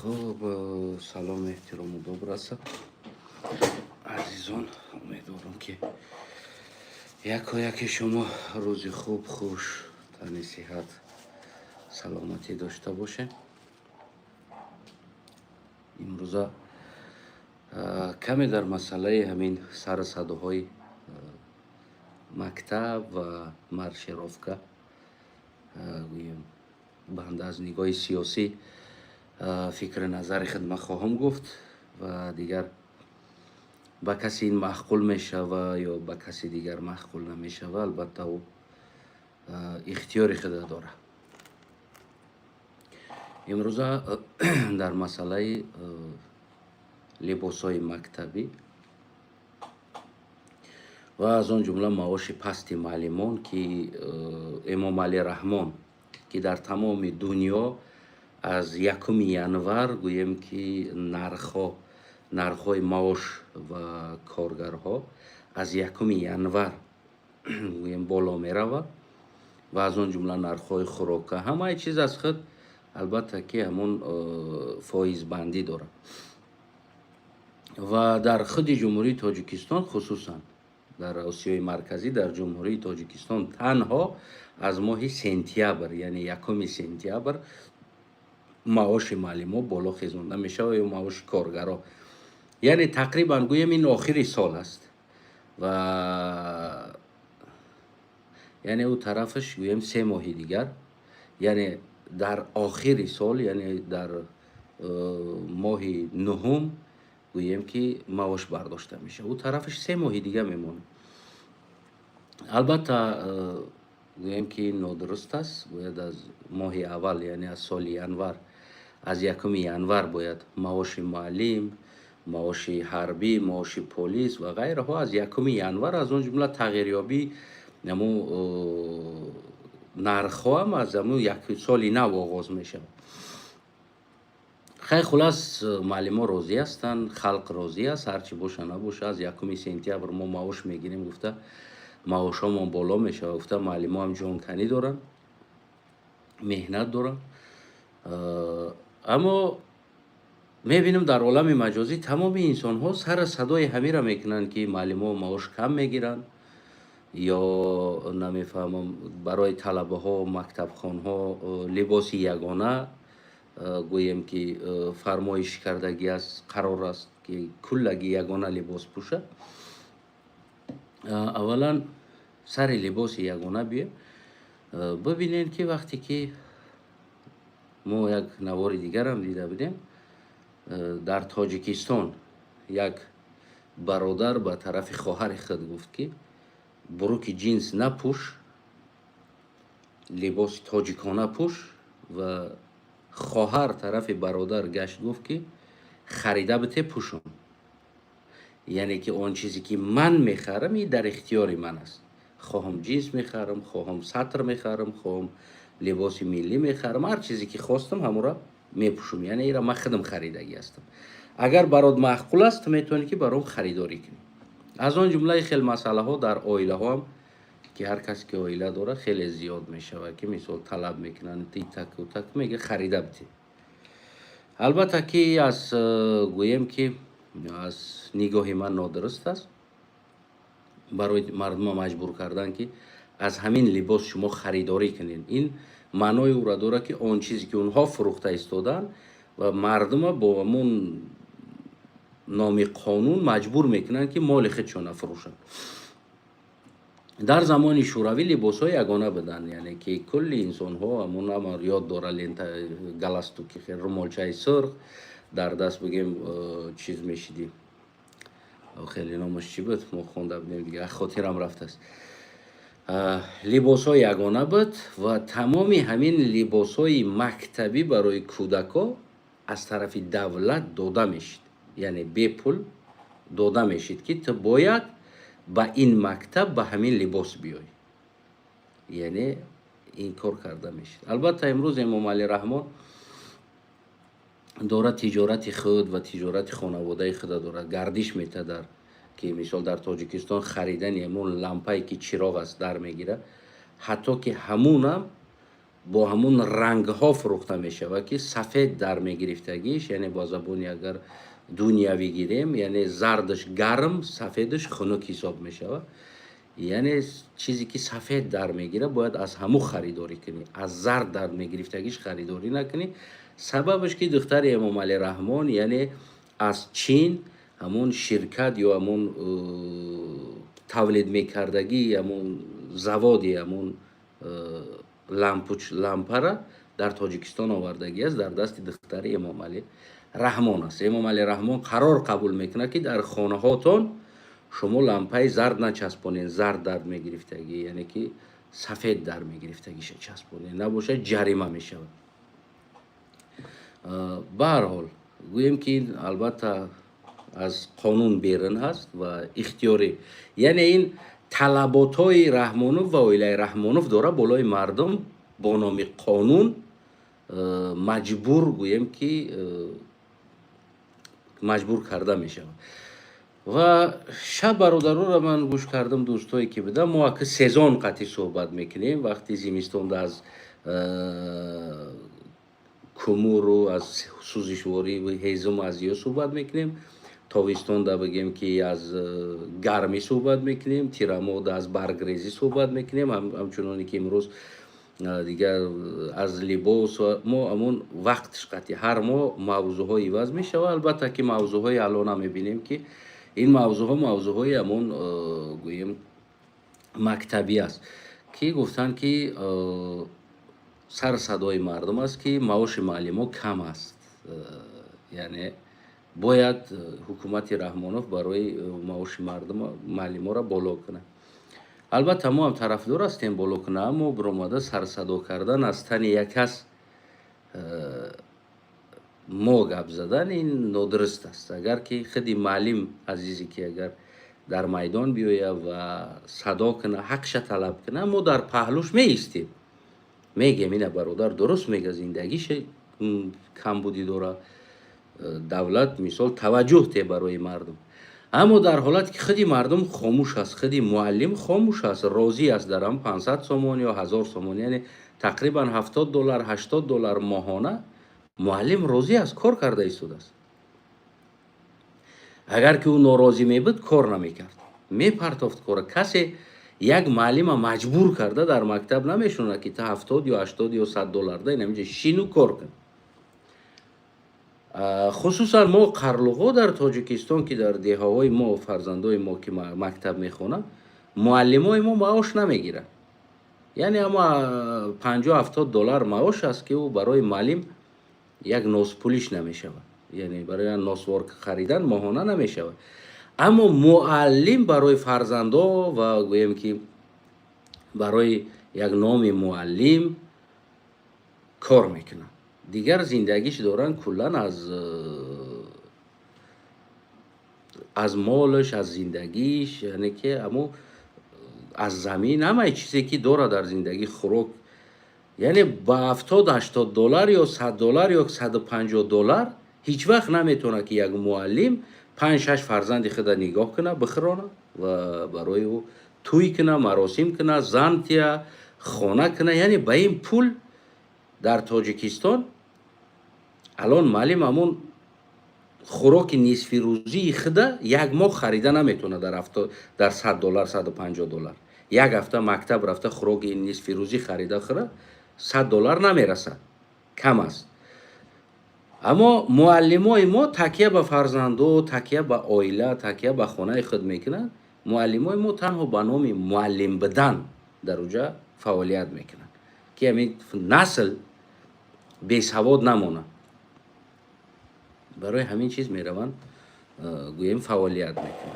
خب سلام احترام و داب رسد عزیزان. امیدوارم که یک شما روزی خوب خوش تن صحت سلامتی داشته باشه. امروزه کمی در مسئله همین سر صداهای مکتب و маршировка گویم بنده از نگاه سیاسی فکر نظر خدمت خواهم گفت و دیگر با کسی این معقول می شود یا با کسی دیگر معقول نمی شود، البته او اختیار خود داره. امروزه در مسئله لباس های مکتبی و از آن جمله معاش پست معلمان که امام علی رحمان که در تمام دنیا از 1 ینور گویم که نرخ‌های معاش و کارگرها از 1 ینور گویم بالا می رود و از آن جمله نرخ‌های خوراک همه چیز از خود البته که همون فایز بندی داره و در خود جمهوری تاجیکستان خصوصا در آسیای مرکزی در جمهوری تاجیکستان تنها از ماه سپتامبر یعنی 1 سپتامبر معاش معلم بالا خیزونده می شود یا معاش کارگرها، یعنی تقریبا گویم این آخری سال است و یعنی او طرفش گویم 3 ماه دیگر، یعنی در آخری سال یعنی در ماه نهم گویم که معاش برداشته میشه، او طرفش 3 ماه دیگه میمونه. البته گویم که نادرست است، باید از ماه اول یعنی از سال ینور از 1 ینور باید معاش معلم، معاش حربی، معاش پلیس و غیره ها از 1 ینور از اون جمله تغییریابی نمو نرخ‌ها هم از همون 1 سال نو آغاز میشه. خیلی خلاص معلم ها راضی هستن، خلق راضی است، هرچی باشه نباشه از 1 سپتامبر ما معاش میگیریم، گفته معاش ها ما بالا میشه، گفته معلم ها هم جانکنی دارن، مهنت دارن. اما میبینیم در عالم مجازی تمام انسان ها سر صدای همین را میکنن که معلم ها معاش کم میگیرن یا نمیفهمم برای طلبه ها مکتب خان ها لباس یگانه گویم که فرمایش کردگی است، قرار است که کلگی یگانه لباس پوشه. اولا سر لباس یگانه بیا ببینین که وقتی که ما یک نوار دیگر هم دیده بودیم در تاجیکستان یک برادر به طرف خواهر خود گفت که بروک جینس نپوش، لباس تاجیکانه پوش و خواهر طرف برادر گشت گفت که خریده بته پوشون، یعنی که آن چیزی که من میخرم این در اختیار من است، خواهم جینس میخرم، خواهم سطر میخرم، خواهم لباس ملی میخرم، هر چیزی که خواستم همون را میپوشم، یعنی این را من خودم خریدگی هستم، اگر برات معقول است میتونی که برام خریداری کنی. از آن جمله خیلی مسئله ها در عائله ها هم که هر کس که عائله داره خیلی زیاد میشود که مثال طلب میکنن تی تک و تک میگه خریده بده. البته که از گویم که از نگاه من نادرست است برای مردم مجبور کردن که از همین لباس شما خریداری کنین. این معنای او را داره که آن چیزی که اونها فروخته ایستادن و مردم با همون نام قانون مجبور میکنن که مال خودشون نفروشن. در زمان شوروی لباس های یگانه بدن، یعنی که کل انسان ها همون هم یاد داره لنت گلستو که خیلی رمالچه سرخ در دست بگیم چیز میشیدیم، خیلی نامش چی بود ما خونده بودیم دیگه خاطرم رفته است. لباس های یگانه بود و تمامی همین لباس های مکتبی برای کودکا از طرف دولت داده میشید، یعنی به پول داده میشید که تو باید با این مکتب به همین لباس بیای، یعنی این کار کرده میشید. البته امروز امام علی رحمان داره تجارت خود و تجارت خانواده خود داره گردش میته، در که مثال در تاجیکستان خریدن همون لامپایی که چراغ است در میگیره، حتی که همون هم با همون رنگ ها فروخته می شود که سفید در می گرفتگیش، یعنی با زبونی اگر دنیاوی گیریم یعنی زردش گرم سفیدش خنک حساب می شود. یعنی چیزی که سفید در میگیره باید از همو خریداری کنی، از زرد در میگرفتگیش خریداری نکنی. سببش که دختر امام علی رحمان یعنی از چین همون شرکت یا همون تولید میکردگی همون زوادی همون لامپه را در تاجیکستان آوردگی است، در دست دختر امام علی رحمان است. امام علی رحمان قرار قبول میکنه که در خانه هاتون شما لامپه زرد نچسبونین، زرد در میگرفتگی یعنی که سفید در میگرفتگیش چسبونین، نباشه جریمه میشود. به هر حال گویم که این البته از قانون بیرون هست و اختیاری، یعنی این طلبات های رحمانوف و اویلای رحمانوف داره بالای مردم با نام قانون مجبور گویم که مجبور کرده میشه. و شب برادران را من گوش کردم دوستایی که بدم، ما که سزون قطعی صحبت میکنیم، وقتی زمستون از کمور و از سوزشواری و هیزم از یا صحبت میکنیم، تابستون دا بگیم که از گرمی صحبت میکنیم، تیرمود از برگریزی صحبت میکنیم، همچنانی که امروز دیگر از لباس و ما همون وقتش قطعی هر ما موضوع های عوض میشه و البته که موضوع های الان هم میبینیم که این موضوع های همون گویم مکتبی است که گفتن که سر صدای مردم است که معاش معلم کم است، یعنی باید حکومت رحمانوف برای معاش معلم را بالا کنه. البته ما هم طرفدار هستیم بالا کنه، اما برآمده سر صدا کردن از تن یک کس ما گپ زدن این نادرست است. اگر که خودی معلم عزیزی که اگر در میدان بیایه و صدا کنه حقش طلب کنه، ما در پهلوش می ایستیم، میگیم این برادر درست میگه، زندگیش کم بودی داره، دولت مثال توجه ته برای مردم. اما در حالت که خودی مردم خاموش است، خودی معلم خاموش است، راضی است در هم 500 سومون یا 1000 سومون، یعنی تقریبا 70 دلار 80 دلار ماهانه معلم راضی است، کار کرده ایستاده است. اگر که او ناراضی می بود کار نمیکرد، میپرتافت کار. کسی یک معلم مجبور کرده در مکتب نمیشونه که تا 70 یا 80 یا 100 دلار ده نمیشه شینو کار کن. خصوصا ما قرلوها در تاجیکستان که در دههای ما فرزندای ما که مکتب میخونه، معلمای ما معاش نمیگیرن، یعنی اما 50-70 دلار معاش است که او برای معلم یک نصف پولیش نمیشود، یعنی برای نصوار خریدن ماهانه نمیشود. اما معلم برای فرزندا و گویم که برای یک نام معلم کار میکنن، دیگر زندگیش دارن کلن از مالش، از زندگیش، یعنی که اما از زمین همه چیزی که داره در زندگی خوراک، یعنی با 70-80 دلار یا 100 دلار یا 150 دلار هیچ وقت نمیتونه که یک معلم 5-6 فرزند خود نگاه کنه، بخرانه و برای او توی کنه، مراسم کنه، زن تیا خانه کنه. یعنی به این پول در تاجیکستان الان معلم همون خوراک نصف روزی خدا یک ماه خریده نمیتونه در 100 دلار 150 دلار. یک هفته مکتب رفته خوراک نصف روزی خریده خره 100 دلار نمیرسه، کم است. اما معلمای ما تکیه به فرزندو، تکیه به عائله، تکیه به خانه خود میکنن. معلمای ما تنها به نام معلم بدن در اونجا فعالیت میکنن که همین نسل بی سواد نمونه. برای همین چیز میرون گویم فعالیت میکنن.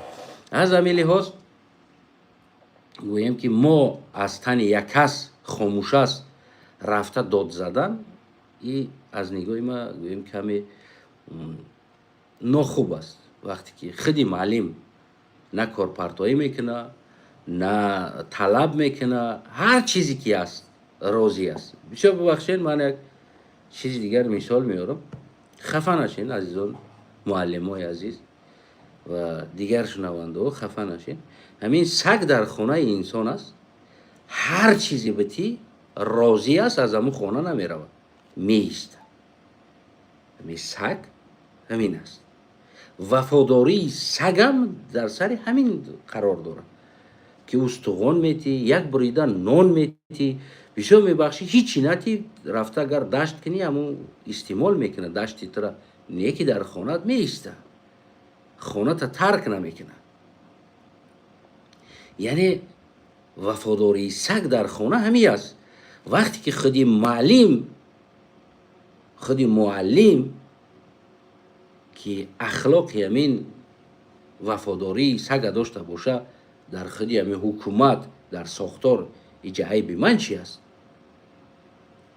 از همین لحاظ گویم که ما از تن یک کس خاموش است رفته داد زدن، این از نگاه ما گویم کمی ناخوب است. وقتی که خودی معلم نه کارپرتایی میکنه، نه طلب میکنه، هر چیزی که است راضی است. بسیار ببخشید من یک چیز دیگر مثال میارم، خفه نشین عزیزان، معلمای عزیز و دیگر شنونده ها خفه نشین. همین سگ در خانه انسان است، هر چیزی بتی راضی است از همون خانه نمی رود، می ایسته. همین سگ همین است. وفاداری سگ هم در سر همین قرار داره که استخوان میتی، یک بریده نان میتی، بسیار میبخشی، هیچی نتی رفته اگر دشت کنی همون استعمال میکنه، دشتی ترا نیکی در خانت میسته، خانت ترک نمیکنه. یعنی وفاداری سگ در خانه همی است. وقتی که خودی معلم که اخلاق همین وفاداری سگ داشته باشه، در خودی همین حکومت در ساختار ایجا عیب من چی است؟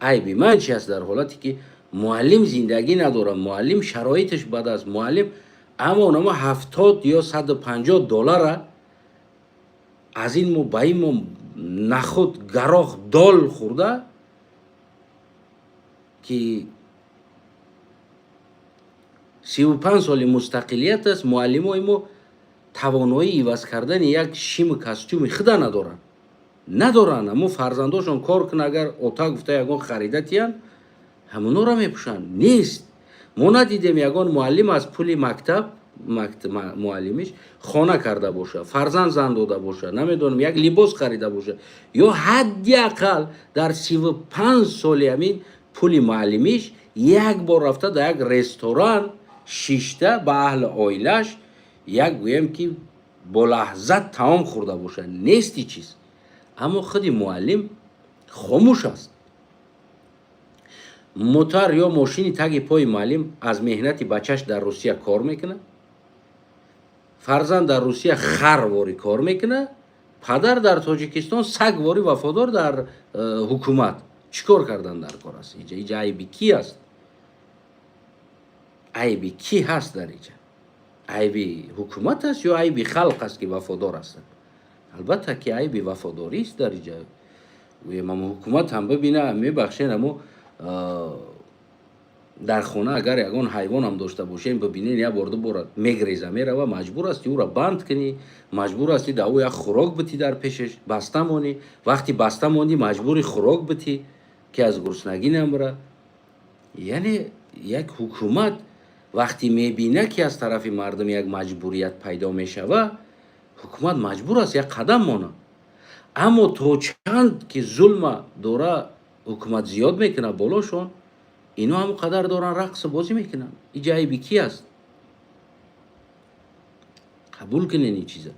عیب من چی است در حالتی که معلم زندگی نداره، معلم شرایطش بد است، معلم اما 70 یا 150 دلار از این مو با این مو نخود گراخ دال خورده که 35 سال مستقلیت است. معلم های ما توانایی عوض کردن یک شیم کاستوم خدا ندارن. اما فرزنداشون کار کنه، اگر اوتا گفته یگان خریده تیان همونو را میپوشن. نیست. ما ندیدیم یگان معلم از پول مکتب معلمش خانه کرده باشه، فرزند زن داده باشه، نمیدونم یک لباس خریده باشه، یا حداقل در 35 سال همین پول معلمش یک بار رفته در یک رستوران شیشته با اهل آیلش یک گویم که با لحظت تمام خورده باشه. نیستی چیز. اما خودی معلم خاموش است. موتر یا ماشینی تگ پای معلم از مهنتی بچهش در روسیه کار میکنه، فرزند در روسیه خرواری کار میکنه، پدر در تاجیکستان سگواری وفادار در حکومت. چیکار کردن در کار است؟ اینجا عیبی کی است؟ عیبی کی هست در اینجا؟ عیبی حکومت است یا عیبی خلق است که وفادار هستند؟ البته که عیبی وفاداری است در اینجا. و حکومت هم ببینه میبخشین، اما در خانه اگر یگان حیوان هم داشته باشین ببینین یا برده برد میگریزه میره و مجبور هستی او را بند کنی، مجبور هستی در او یک خوراک بتی در پیشش، بسته مانی. وقتی بسته مانی مجبوری خوراک بتی که از گرسنگی نمیره. یعنی یک حکومت وقتی میبینه که از طرف مردم یک مجبوریت پیدا میشوه، حکومت مجبور است یک قدم مانه. اما تو چند که ظلم دوره حکومت زیاد میکنه بالاشون، اینو هم قدر دارن رقص بازی میکنن. این عیبی کی است؟ قبول کنین این چیزا.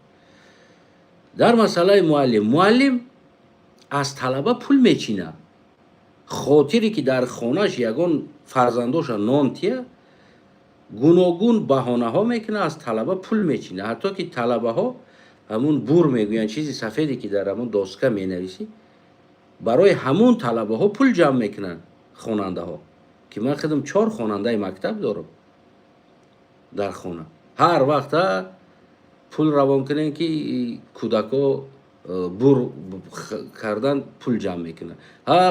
در مسئله معلم از طلبه پول میچینه. خاطری که در خانهش یگان فرزنداش نان تیه، گوناگون بهانه ها میکنه، از طلبه پول میچینه. حتی که طلبه ها همون بور میگوین، چیزی سفیدی که در همون داسکه مینویسی، برای همون طلبه ها پول جمع میکنن خواننده ها. که من خودم 4 خواننده مکتب دارم در خانه. هر وقت پول روان کنن که کودکا بور کردن پول جمع میکنن.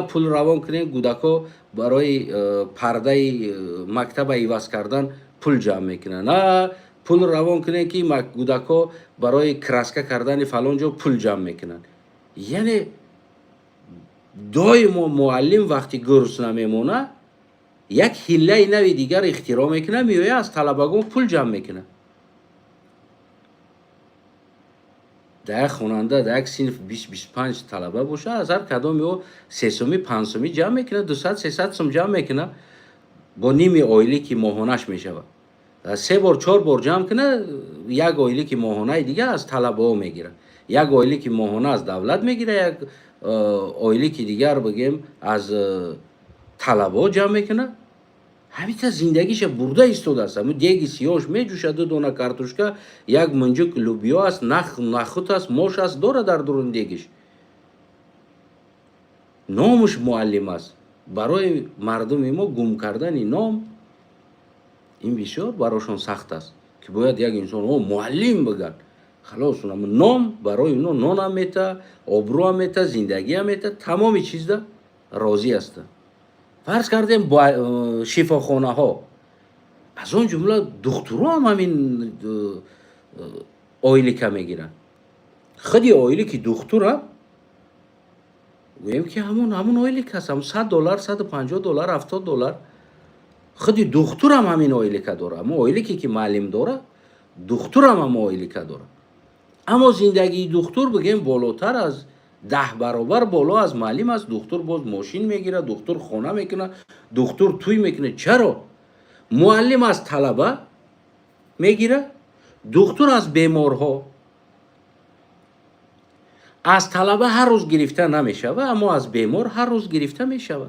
پول روان کنن کودکا برای پرده مکتب عوض کردن پول جمع میکنن. پول روان کنن که کودکا برای کراسکه کردن فلان جا پول جمع میکنن. یعنی دائما معلم وقتی گرسنه میمونه یک حیله نوی دیگر اختراع میکنه، میوه از طلبگان پول جمع میکنه. در خواننده در یک صنف 20-25 طلبه باشه، از هر کدام او 300-500 جمع میکنه، 200-300 سوم جمع میکنه با نیم آیلی که ماهانش میشود. 3 بار 4 بار جمع کنه، یک آیلی که ماهانه دیگه از طلبه ها میگیره، یک آیلی که ماهانه از دولت میگیره، یک آیلی که دیگر بگیم از طلبه ها جمع میکنه. همیتا زندگیش برده ایستاده است. همون دیگی سیاهش میجوشه، 2 دانه کارتوشکا، یک منجک لوبیا است، نخود است، ماش است، داره در درون دیگش. نامش معلم است. برای مردم ما گم کردن نام این بسیار براشون سخت است که باید یک انسان معلم بگن. خلاص اونم نام برای اونا نان هم میته، آبرو هم میته، زندگی هم میته، تمام چیز ده راضی است. فرض کردیم با شفاخانه ها، از اون جمله دکترها هم همین آیلی که میگیرن. خودی آیلی که دکتر هم گویم که همون اویلیک هست، همون $100 $150 $70 خودی دکتر هم همین اویلیکا داره، اما اویلیکی که معلم داره دکتر هم اویلیکا داره. اما زندگی دکتر بگیم بالاتر از 10 برابر بالا از معلم است. دکتر باز ماشین میگیره، دکتر خونه میکنه، دکتر توی میکنه. چرا؟ معلم از طلبه میگیره، دکتر از بیمارها. از طلبه هر روز گرفته نمیشوه، اما از بیمار هر روز گرفته میشوه.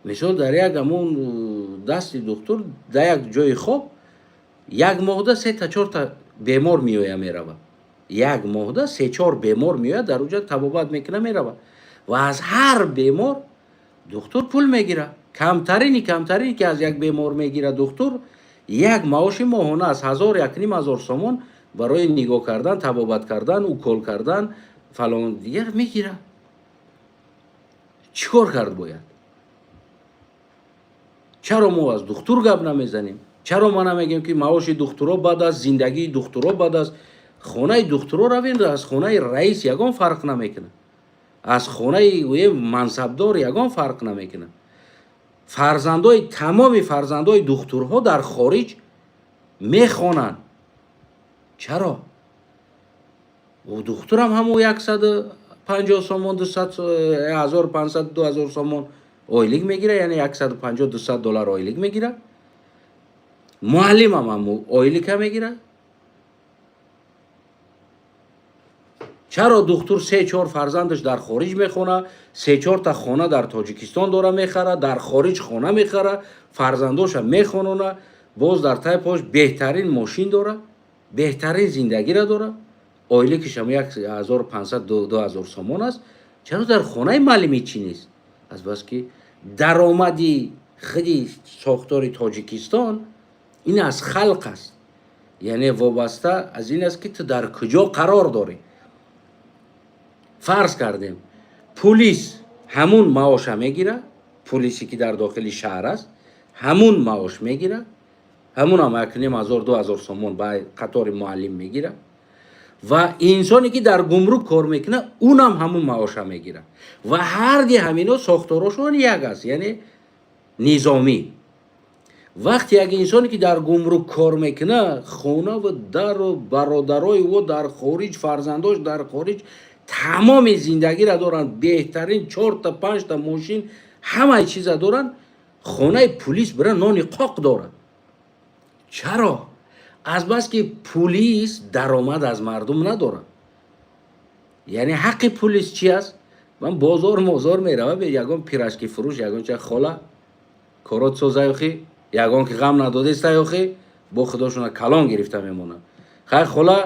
مثال در یک همون دست دکتر در یک جای خواب یک ماهده 3 تا 4 تا بیمار میویه میروه. یک ماهده 3-4 بیمار میویه در اونجا طبابت میکنه میروه و از هر بیمار دکتر پول میگیره. کمترینی که از یک بیمار میگیره دکتر یک معاش ماهانه از 1000-1500 سومون برای نگاه کردن، طبابت کردن، اوکول کردن فلان دیگر میگیره. چیکار کرد باید؟ چرا ما از دکتر گپ نمیزنیم؟ چرا ما نمیگیم که معاش دکترا بد است، زندگی دکترا بد است؟ خانه دکترا روین از خانه رئیس یگان فرق نمیکنه، از خانه منصبدار یگان فرق نمیکنه. تمام فرزندای دکترها در خارج میخوانند. چرا؟ و دکتر هم همون 150 سومون 1500-2000 سومون اویلیگ میگیره، یعنی $150-200 اویلیگ میگیره. معلم هم اویلیگ میگیره. چرا دکتر 3-4 فرزندش در خارج میخونه، 3-4 تا خانه در تاجیکستان داره میخره، در خارج خانه میخره، فرزنداش هم میخونونه، باز در تای پاش بهترین ماشین داره، بهترین زندگی را داره، اویلیگش هم 1500-2000 سومون است. چرا در خانه معلمی چی نیست؟ از بس که درآمدی خیلی ساختار تاجیکستان این از خلق است، یعنی وابسته از این است که تو در کجا قرار داری. فرض کردیم پلیس همون معاش میگیره، پلیسی که در داخل شهر است همون معاش میگیره، همون هم 1500-2000 سومون به قطار معلم میگیره، و انسانی که در گمرک کار میکنه اونم همون معاش میگیره و هر دی همینا ساختارشون یک است، یعنی نظامی. وقتی یک انسانی که در گمرک کار میکنه خونه و در و برادرای و در خارج، فرزنداش در خارج، تمام زندگی را دارن، بهترین 4 تا 5 تا ماشین، همه چیز دارن. خانه پلیس برای نان قاق دارن. چرا؟ از بس که پلیس درآمد از مردم نداره. یعنی حق پلیس چی است؟ من بازار میروم به یگان پیراشکی فروش، یگان چه خاله کارات سوزه یخی، یگان که غم نداده است یخی، با خداشون کلان گرفته میمونه. خیر خاله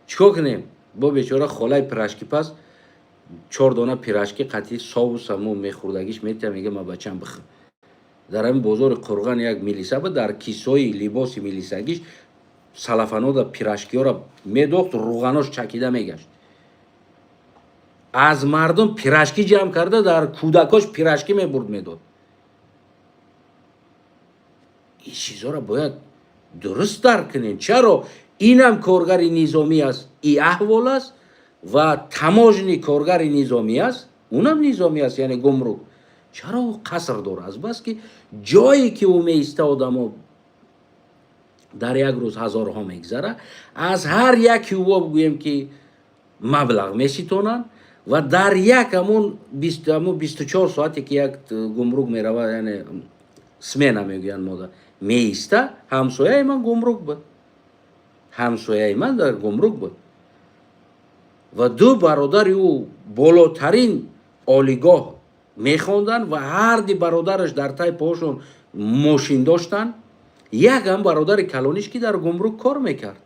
چیکار کنیم؟ با بیچاره خاله پیراشکی پس 4 دانه پیراشکی قطعی ساوس همون میخوردگیش میته، میگه ما بچم بخ. در همین بازار قرغان یک میلیسه بود، در کیسوی لباس میلیسگیش سلفانو دا پیراشکی ها را میدوخت، روغناش چکیده میگشت. از مردم پیراشکی جمع کرده، در کودکاش پیراشکی میبرد میداد. این چیزا را باید درست درک کنین. چرا؟ اینم کارگر نظامی است، این احوال است، و تماجنی کارگر نظامی است، اونم نظامی است، یعنی گمرک. چرا او قصر داره؟ از بس که جایی که او میسته آدم در یک روز هزارها میگذره، از هر یکی او بگویم که مبلغ میشیتونن و در یک همون 24 ساعتی که یک گمرک میروه، یعنی سمینه میگوین ماده میسته، همسایه من گمرک بود، همسایه من در گمرک بود و 2 برادر او بالاترین عالیگاه میخوندن و هر دی برادرش در تای پاشون ماشین داشتن. یک هم برادر کلانیش که در گمرک کار میکرد،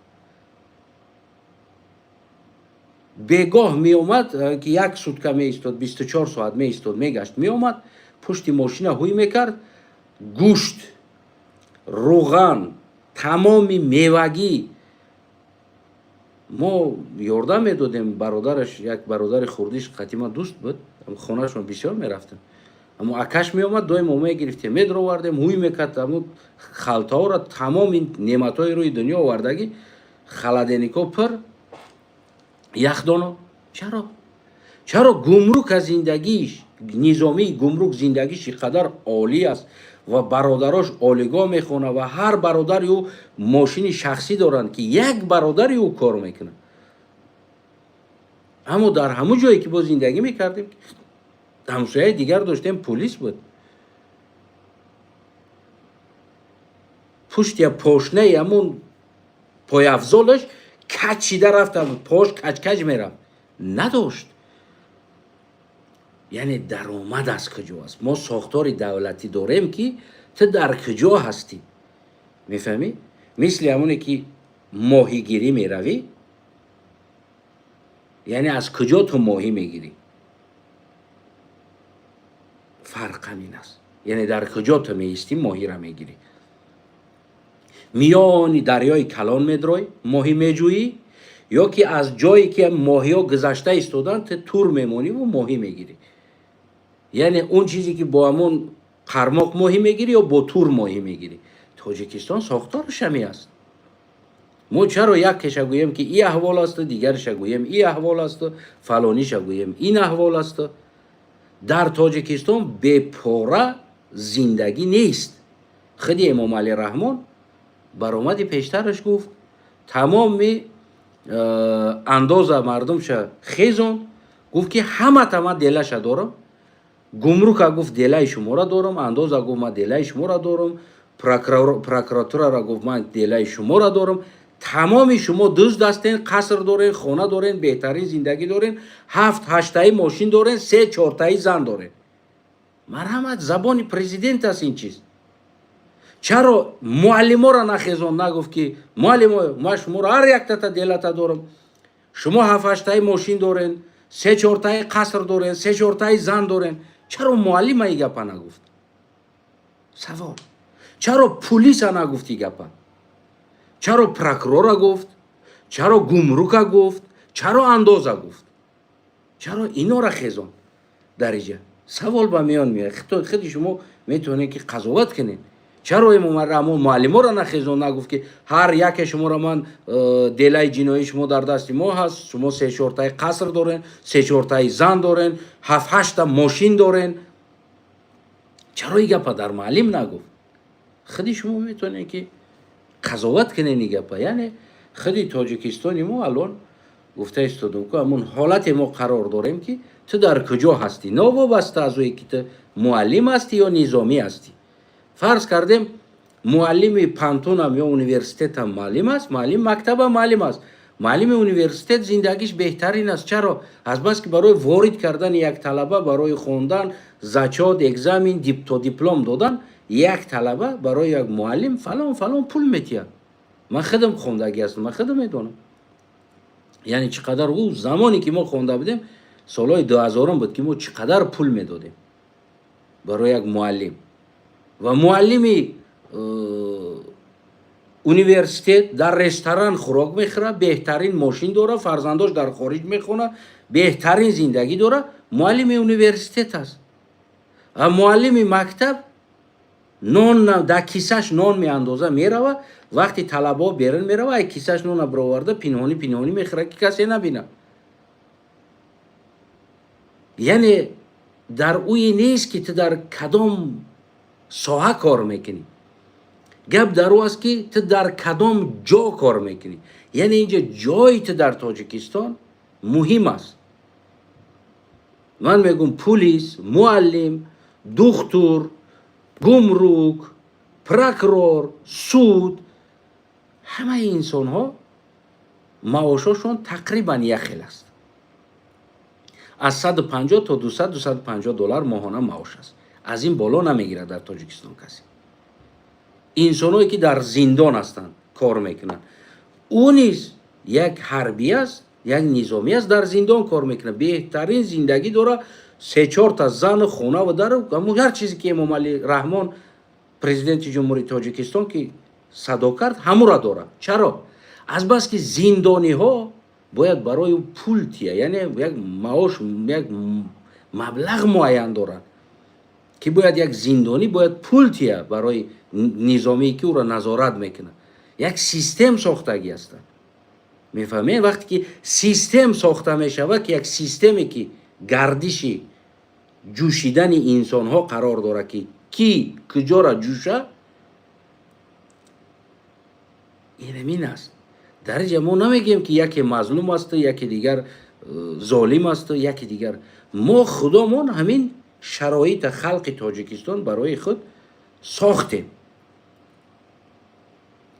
بگاه می اومد که یک سوتکه می ایستاد، 24 ساعت می ایستاد، میگشت می اومد پشت ماشین هوی میکرد، گوشت، روغن، تمامی میوگی ما یاردم میدادیم. برادرش یک برادر خوردیش قدیما دوست بود، خونهشون بسیار میرفتیم، اما اکش می اومد دایم ما میگرفتیم میدر آوردیم هوی میکرد، اما خلطه ها را تمام این نعمت های روی دنیا آوردگی خلدنیکا پر یخدانو. چرا؟ چرا گمرک از زندگیش، نظامی گمرک زندگیش اینقدر عالی است و برادراش عالیگاه میخونه و هر برادری او ماشین شخصی دارن که یک برادری او کار میکنه. اما در همون جایی که با زندگی میکردیم همسایه دیگر داشتیم پلیس بود، پشت یا پاشنه همون پای افزالش کچیده رفته بود، پاش کچ کچ میرفت، نداشت. یعنی درآمد از کجا است؟ ما ساختار دولتی داریم که تو در کجا هستی، میفهمی؟ مثل همونه که ماهیگیری میروی، یعنی از کجا تو ماهی میگیری، فرق همین است. یعنی در کجا تو میستی ماهی را میگیری. میانی دریای کلان میدروی ماهی میجویی، یا که از جایی که ماهی ها گذشته ایستادن تو تور میمونی و ماهی میگیری. یعنی اون چیزی که با همون قرماق ماهی میگیری یا با تور ماهی میگیری. تاجیکستان ساختارش همی است. ما چرا یک کش گوییم که این احوال است، دیگرش گوییم این احوال است، فلانیش گوییم این احوال است. در تاجیکستان به پاره زندگی نیست. خود امام علی رحمان برآمد پیشترش گفت تمام انداز مردمش خیزون، گفت که همه تمام دلش دارم. گمرک گفت دلای شما را دارم، انداز گفت من دلای شما را دارم، پروکراتور را گفت من دلای شما را دارم. تمام شما دزد هستین، قصر دارین، خانه دارین، بهترین زندگی دارین، 7-8 تایی ماشین دارین، 3-4 تایی زن دارین. مرحمت، زبان پرزیدنت است این چیز. چرا معلم ها را نخیزون، نگفت که معلم ها ما شما را هر یک تا دلتا دارم، شما 7-8 تایی ماشین دارین، 3-4 تایی قصر دارین، 3-4 تایی زن دارین. چرا معلم ای گپا نگفت؟ سوال. چرا پلیس نگفتی گپا؟ چرا پروکرور گفت؟ چرا گمرک گفت؟ چرا اندازه گفت؟ چرا اینا را خیزون درجه؟ سوال با میان میاد. خیلی شما میتونید که قضاوت کنین. چرا امام رحمان معلم را نخیزون، نگفت که هر یک شما را من دلای جنایی شما در دست ما هست، شما 3-4 تای قصر دارین، 3-4 تای زن دارین، 7-8 تا ماشین دارین. چرا این گپا در معلم نگفت؟ خیلی شما میتونید که قضاوت کنین این گپا. یعنی خیلی تاجیکستانی ما الان گفته استادم که همون حالت ما قرار داریم که تو در کجا هستی، نوابسته از اوی که تو معلم هستی یا نظامی هستی. فرض کردیم معلم پانتون هم یا اونیورسیتت هم معلم است، معلم مکتب هم معلم است. معلم اونیورسیتت زندگیش بهترین است. چرا؟ از بس که برای وارد کردن یک طلبه، برای خوندن زچاد اگزامین تا دیپلم دادن یک طلبه برای یک معلم فلان پول میتیه. من خودم خوندگی هستم، من خودم میدونم. یعنی چقدر او زمانی که ما خونده بودیم سالهای 2000 بود که ما چقدر پول میدادیم برای یک معلم. و معلمی اونیورسیتت در رستوران خوراک میخوره، بهترین ماشین داره، فرزنداش در خارج میخونه، بهترین زندگی داره، معلم اونیورسیتت است. و معلم مکتب نان در کیسهش نان میاندازه میروه، وقتی طلبا بیرون میروه کیسهش نان برآورده پنهانی میخوره که کسی نبینه. یعنی در اوی نیست که تو در کدام ساحه کار میکنی، گپ در او است که تو در کدام جا کار میکنی. یعنی اینجا جایی تو در تاجیکستان مهم است. من میگم پلیس، معلم، دکتر، گمرک، پروکرور، سود، همه این انسان ها معاششون تقریبا یک خیل است. از 150 تا 200-250 دلار ماهانه معاش است. از این بالا نمیگیره در تاجیکستان کسی. انسانایی که در زندان هستند کار میکنن، اون نیز یک حربی است، یک نظامی است، در زندان کار میکنه، بهترین زندگی داره، 3-4 تا زن، خونه و در هر چیزی که امام علی رحمان پرزیدنت جمهوری تاجیکستان که صدا کرد همون را داره. چرا؟ از بس که زندانی ها باید برای پول تیه، یعنی یک معاش، یک مبلغ معین دارن که باید یک زندانی باید پول تیه برای نظامی که او را نظارت میکنه. یک سیستم ساختگی است. میفهمید؟ وقتی که سیستم ساخته میشود که یک سیستمی که گردش جوشیدن انسان ها قرار داره که کی کجا را جوشه، این است. در اینجا ما نمیگیم که یکی مظلوم است یکی دیگر ظالم است یکی دیگر. ما خودمون همین شرایط خلق تاجیکستان برای خود ساختیم.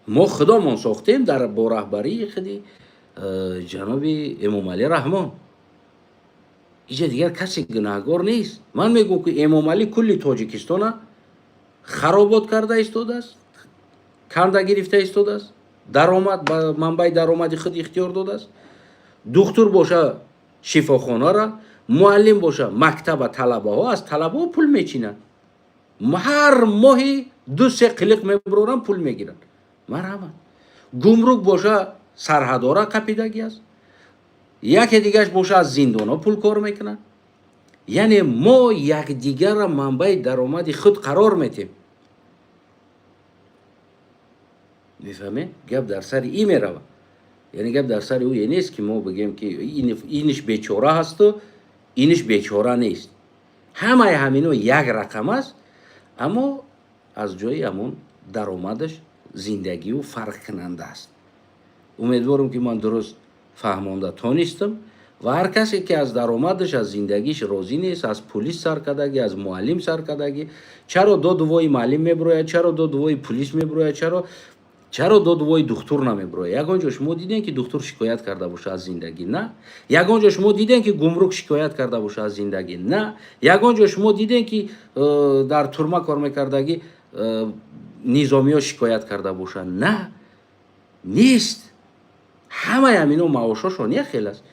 ما خودمون ساختیم در با رهبری خودی جناب امام علی رحمان. اینجا دیگر کسی گناهگار نیست. من میگم که امام علی کلی تاجیکستان خرابات کرده ایستاده است، کنده گرفته ایستاده است، درآمد منبع درآمد خود اختیار داده است. دکتر باشه شفاخانه را، معلم باشه مکتب طلبه ها از طلبه ها پول میچینن. هر ماهی 2-3 قلق میبرورن پول میگیرن. مرحبا. گمرک باشه سرحدارا قپیدگی است، یکی دیگرش باشه از زندان ها پول کار میکنن. یعنی ما یک دیگر را منبع درآمد خود قرار میتیم. میفهمه؟ گپ در سر این میروه. یعنی گپ در سر او نیست که ما بگیم که اینش بیچاره هست و اینش بیچاره نیست. همه همینو یک رقم است، اما از جای همون درآمدش زندگی و فرق کننده است. امیدوارم که من درست فهمانده تانستم و هر کسی که از درآمدش از زندگیش راضی نیست، از پلیس سرکردگی، از معلم سرکردگی، چرا دو دوای معلم میبروید، چرا دو دوای پلیس میبروید، چرا دو دوای دکتر نمیبروید؟ یگانجا شما دیدین که دکتر شکایت کرده باشه از زندگی؟ نه. یگانجا شما دیدین که گمرک شکایت کرده باشه از زندگی؟ نه. یگانجا شما دیدین که در ترما کار میکردگی نظامی ها شکایت کرده باشه؟ نه. نیست. همه همینا معاشاشون یک خیلی است،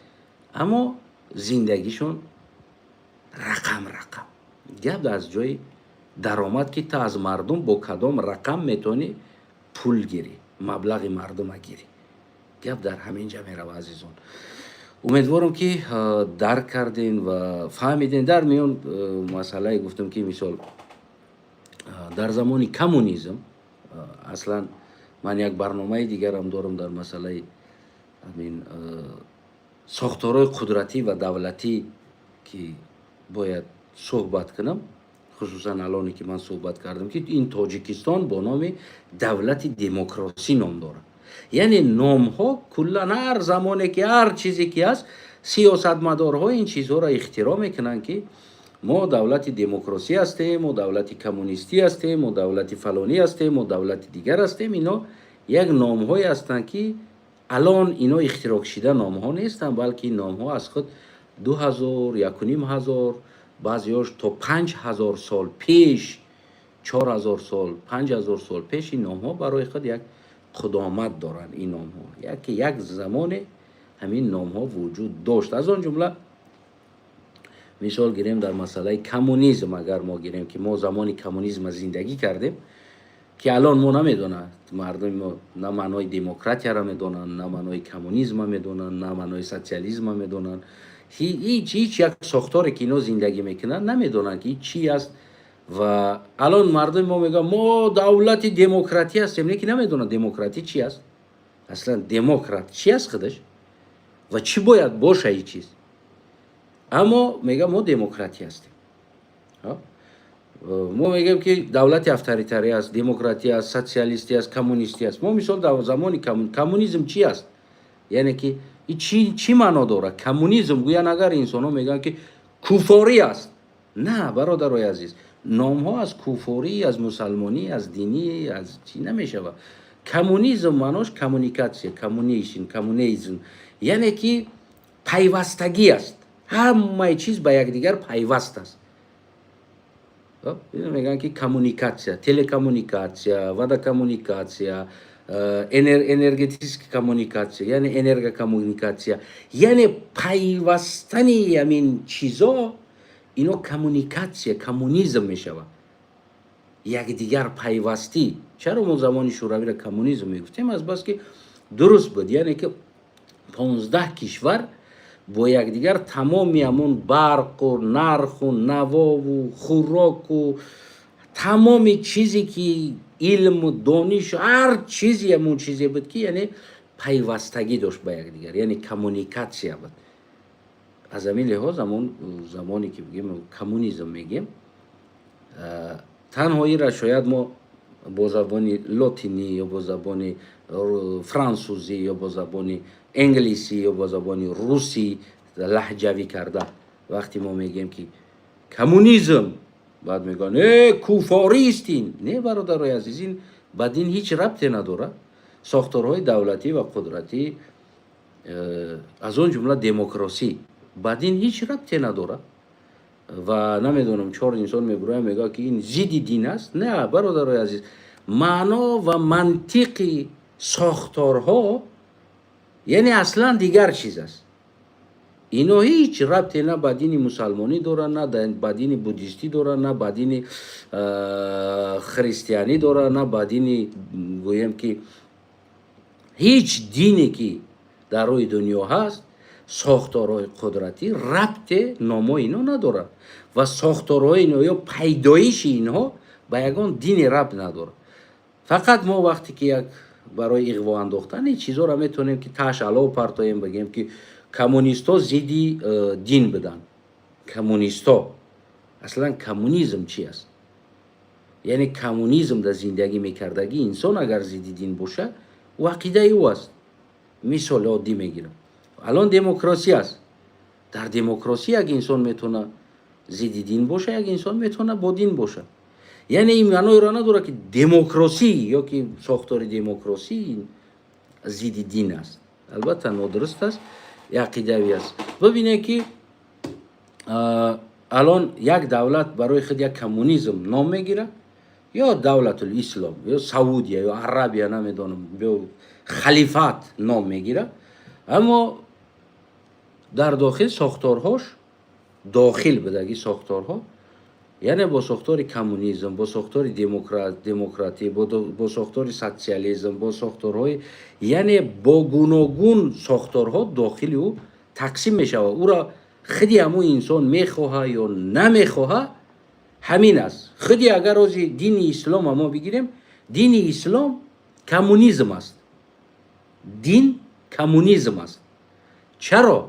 اما زندگیشون رقم. گپ از جای درآمد که تا از مردم با کدام رقم میتونی پول گیری، مبلغ مردم گیری. گپ در همین جا میره عزیزان. امیدوارم که درک کردین و فهمیدین. در میان مسئله گفتم که مثال در زمان کمونیسم، اصلا من یک برنامه دیگر هم دارم در مسئله همین ساختارهای قدرتی و دولتی که باید صحبت کنم، خصوصا الانی که من صحبت کردم که این تاجیکستان با نام دولت دموکراسی نام داره. یعنی نام ها کلا هر زمانی که هر چیزی که هست سیاستمدارها این چیزها را اختراع میکنن که ما دولت دموکراسی هستیم، ما دولت کمونیستی هستیم، ما دولت فلانی هستیم، ما دولت دیگر هستیم. اینا یک نام های هستند که الان اینا اختراع شده نام ها نیستن، بلکه این نام ها از خود 2000 1500 بعضیاش تا 5000 سال پیش، 4000 سال 5000 سال پیش این نام ها برای خود یک قدامت دارن. این نام ها یک زمان همین نام ها وجود داشت. از آن جمله مثال گیریم در مسئله کمونیسم، اگر ما گیریم که ما زمانی کمونیسم زندگی کردیم که الان ما نمیدونن مردم ما نه معنای دموکراسی را میدونن، نه معنای کمونیسم میدونن، نه معنای سوسیالیسم میدونن. هیچ یک ساختاری که اینا زندگی میکنن نمیدونن که چی است. و الان مردم ما میگن ما دولت دموکراتی هستیم، لیکن نمیدونن دموکراتی چی است. اصلا دموکرات چی است خودش و چی باید باشه این چیز. اما میگم ما دموکراتی هستیم. ما میگیم که دولت اتوریتری است، دموکراتی است، سوسیالیستی است، کمونیستی است. ما مثال در زمانی کمونیسم چی است؟ یعنی که چی معنا داره کمونیسم؟ گویا اگر انسان ها میگن که کفاری است. نه برادرای عزیز، نام ها از کفاری، از مسلمانی، از دینی، از چی نمیشه. کمونیسم معناش کمونیکاسیون، کمونیسم یعنی که پیوستگی است. همه چیز به یکدیگر پیوست است. میگن که کمونیکاسیا، تلکمونیکاسیا، ودا کمونیکاسیا، انرژتیک کمونیکاسیا یعنی انرژی کمونیکاسیا، یعنی پیوستن همین چیزا اینو کمونیکاسیا، کمونیسم میشود. یک دیگر پیوستی. چرا ما زمان شوروی را کمونیسم میگفتیم؟ از بس که درست بود. یعنی که 15 کشور با یک دیگر تمامی همون برق و نرخ و نوا و خوراک و تمامی چیزی که علم و دانش و هر چیزی همون چیزی بود که یعنی پیوستگی داشت با یک دیگر، یعنی کمونیکاسیا بود. از همین لحاظ همون زمانی که بگیم کمونیسم میگیم، تنهایی را شاید ما با زبان لاتینی یا با زبان فرانسوزی یا با زبان انگلیسی یا با زبان روسی لهجوی کرده وقتی ما میگیم که کمونیسم، بعد میگن کوفاریستین. نه برادرای عزیز، این با دین هیچ ربطی نداره. ساختارهای دولتی و قدرتی از اون جمله دموکراسی با دین هیچ ربطی نداره. و نمیدونم 4 انسان میبره میگه که این ضد دین است. نه برادرای عزیز، معنا و منطق ساختارها یعنی اصلا دیگر چیز است. اینا هیچ ربطی نه با دین مسلمانی دارن، نه با دین بودیستی دارن، نه با دین خریستیانی دارن، نه با دین گویم که هیچ دینی که در روی دنیا هست ساختارهای قدرتی ربط نامو اینا نداره و ساختارهای اینا یا پیدایش اینها با یگان دین ربط نداره. فقط ما وقتی که یک برای اغوا انداختن این چیزا را میتونیم که تاش علاوه پرتایم بگیم که کمونیستا زیدی دین بدن. کمونیستا اصلا کمونیسم چی است؟ یعنی کمونیسم در زندگی میکردگی انسان اگر زیدی دین باشه و عقیده او است. مثال عادی میگیرم، الان دموکراسی است. در دموکراسی یک انسان میتونه زیدی دین باشه، یک انسان میتونه با دین باشه. یعنی این معنی را نداره که دموکراسی یا که ساختار دموکراسی زیدی دین است. البته نادرست است، عقیده‌ای است. ببینید که الان یک دولت برای خود یک کمونیسم نام میگیره، یا دولت الاسلام یا سعودیه یا عربیه نمیدونم یا خلیفت نام میگیره، اما در داخل ساختارهاش داخل بدگی ساختارها یعنی با ساختار کمونیسم، با ساختار دموکراتی، با ساختار سوسیالیسم، با ساختارهای یعنی با گوناگون ساختارها داخل او تقسیم میشه. او را خودی همو انسان میخواه یا نمیخواه همین است. خودی اگر از دین اسلام ما بگیریم، دین اسلام کمونیسم است. دین کمونیسم است. چرا؟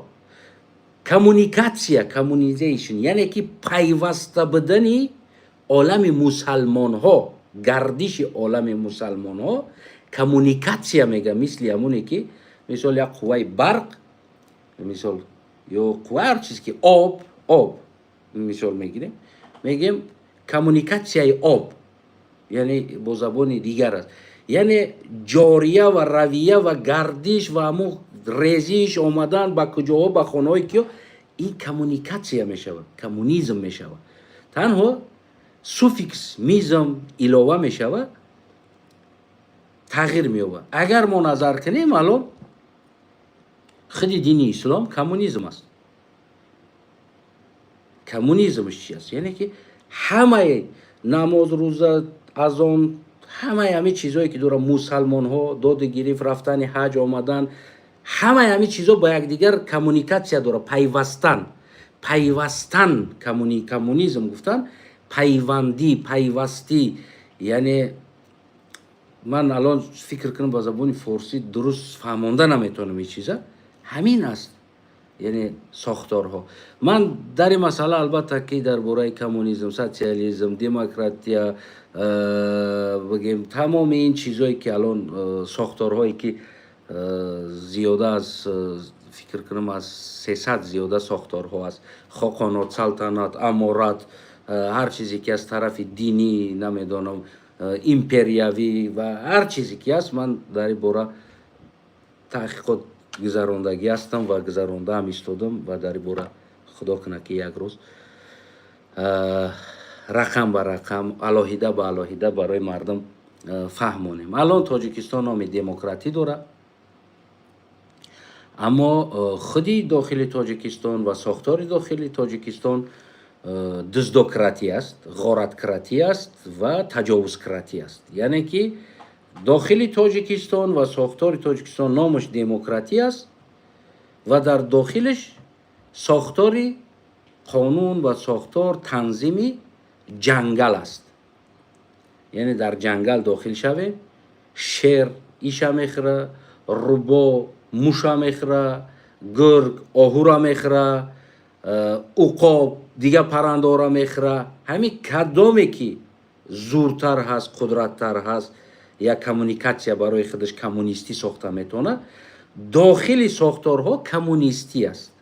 کمونیزیشن یعنی که پیوسته بدنی عالم مسلمان ها، گردش عالم مسلمان ها کمونیکاسیا میگه. مثل همونی که مثال یک قوه برق، مثال یا قوه هر چیز که آب مثال میگیریم، میگیم کمونیکاسیای آب، یعنی با زبان دیگر است. یعنی جاریه و رویه و گردش و همون ریزش آمدن به کجاها به خانه‌های که این کمونیکاسیا میشود، کمونیسم میشود. تنها سوفیکس میزم علاوه میشود، تغییر مییابد. اگر ما نظر کنیم الان خود دین اسلام کمونیسم است. کمونیسمش چی است؟ یعنی که همه نماز روزه اذان همه چیزایی که داره مسلمان ها داد گرفت، رفتن حج آمدن، همه چیزا با یک دیگر کمونیکاسیا داره، پیوستن کمونیسم گفتن پیوستی. یعنی من الان فکر کنم با زبان فارسی درست فهمانده نمیتونم این چیزا، همین است. یعنی ساختارها. من در این مسئله البته که درباره کمونیسم، سوسیالیسم، دموکراتیا بگیم تمام این چیزایی که الان ساختارهایی که زیاده از فکر کنم از 300 زیاده ساختارها است، خاقانات، سلطنت، امارات، هر چیزی که از طرف دینی نمیدونم ایمپریاوی و هر چیزی که است، من در این باره تحقیقات گذراندگی هستم و گذرانده هم استودم و در این باره خدا کنه که یک روز رقم به رقم، علاهیده به علاهیده برای مردم فهمونیم. الان تاجیکستان نام دموکراتی داره، اما خودی داخل تاجیکستان و ساختار داخل تاجیکستان دزدوکراتی است، غارتکراتی است و تجاوزکراتی است. یعنی که داخل تاجیکستان و ساختار تاجیکستان نامش دموکراتی است و در داخلش ساختار قانون و ساختار تنظیمی جنگل است. یعنی در جنگل داخل شوه، شیر ایشا میخوره، روبا موشا میخوره، گرگ آهو را میخوره، عقاب دیگه پرندارا میخره. همین کدامی که زورتر هست، قدرتتر هست، یا کمونیکاسیا برای خودش کمونیستی ساخته میتونه، داخل ساختارها کمونیستی است.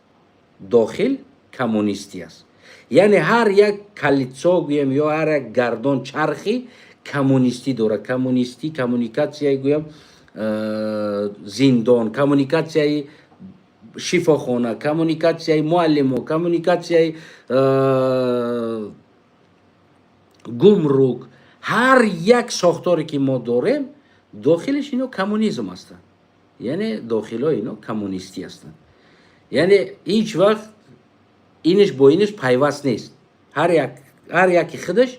داخل کمونیستی است. یعنی هر یک کلیتسا گویم یا هر یک گردان چرخی کمونیستی داره. کمونیستی کمونیکاسیای گویم زندان، کمونیکاسیای شفاخانه، کمونیکاسیای معلم، کمونیکاسیای گمرک، هر یک ساختاری که ما داریم داخلش اینو کمونیسم هستن. یعنی داخل اینو کمونیستی هستن. یعنی هیچ وقت اینش با اینش پیوست نیست. هر یکی خودش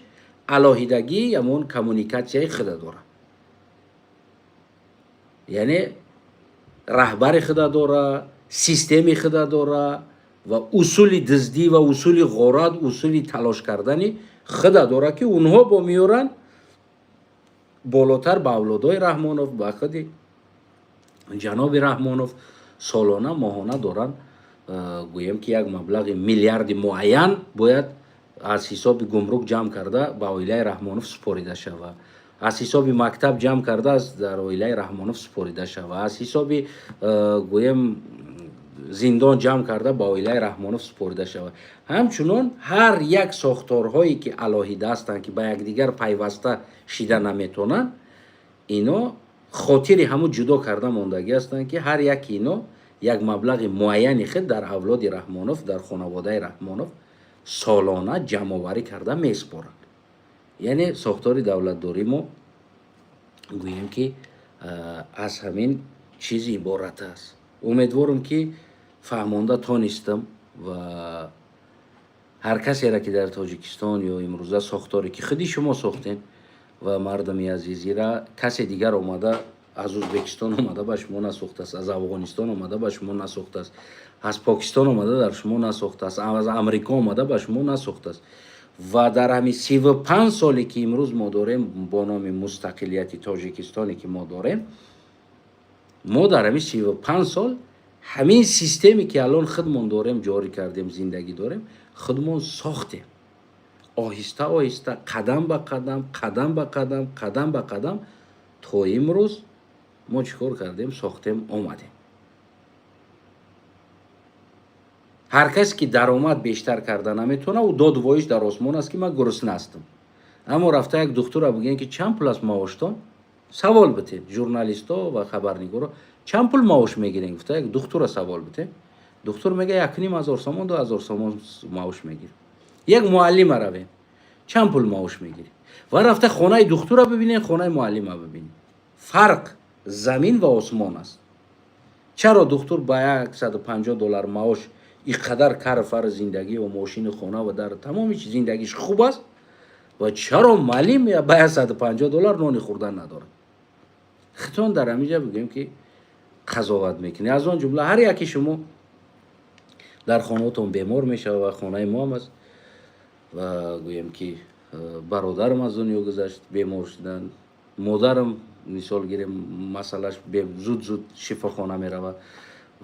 علاهیدگی همون کمونیکاسیای خود داره. یعنی رهبر خود داره، سیستمی خود داره و اصول دزدی و اصول غارت، اصول تلاش کردنی خود داره که اونها با میورن بالاتر به اولادای رحمانوف، به خود جناب رحمانوف سالانه ماهانه دارن گویم که یک مبلغ میلیارد معین باید از حساب گمرک جمع کرده به اویلای رحمانوف سپاریده شود، از حساب مکتب جمع کرده از در اویلای رحمانوف سپاریده شود، از حساب گویم زندان جمع کرده با اویلای رحمانوف سپاریده شود. همچنان هر یک ساختارهایی که علاهیده هستند که به یکدیگر پیوسته شیده نمیتونن، اینا خاطر همون جدا کرده ماندگی هستند که هر یک اینا یک مبلغ معینی خود در اولاد رحمانوف، در خانواده رحمانوف سالانه جمع آوری کرده میسپارند. یعنی ساختار دولتداری ما گوییم که از همین چیزی عبارت است. امیدوارم که فهمانده تانستم و هر کسی را که در تاجیکستان یا امروزه ساختاری که خودی شما ساختین و مردم عزیزی را کسی دیگر آمده از ازبکستان آمده به شما نساخته است، از افغانستان آمده به شما نساخته است، از پاکستان آمده در شما نساخته است، از امریکا آمده به شما نساخته است. و در همین 35 سالی که امروز ما داریم با نام مستقلیت تاجیکستانی که ما داریم، ما در همین 35 سال همین سیستمی که الان خودمون داریم جاری کردیم، زندگی داریم، خودمون ساختیم. آهسته آهسته، قدم به قدم، قدم به قدم، قدم به قدم تا امروز ما چیکار کردیم؟ ساختیم، آمدیم. هر کس که درآمد بیشتر کرده نمیتونه و داد وایش در آسمان است که من گرسنه هستم. اما رفته یک دکتر را بگین که چند پول است معاشتان؟ سوال بتین ژورنالیستا و خبرنگارا چند پول معاش میگیرین؟ گفته یک دکتر را سوال بتین. دکتر میگه 1,500 سومان 2,000 سومان معاش میگیره. یک معلم را ببین چند پول معاش میگیره. و رفته خانه دکتر را ببینین، خانه معلم را ببینین. فرق زمین و آسمان است. چرا دکتر با $150 معاش اینقدر کار فر زندگی و ماشین خانه و در تمام چیز زندگیش خوب است و چرا معلم با $150 نان خوردن نداره؟ خطون در همینجا بگیم که قضاوت میکنی. از آن جمله هر یکی شما در خانه‌تون بیمار میشه و خانه ما هم است و گویم که برادرم از دنیا گذشت بیمار شدن، مادرم مثال گیریم مسئلهش زود شفاخانه میرود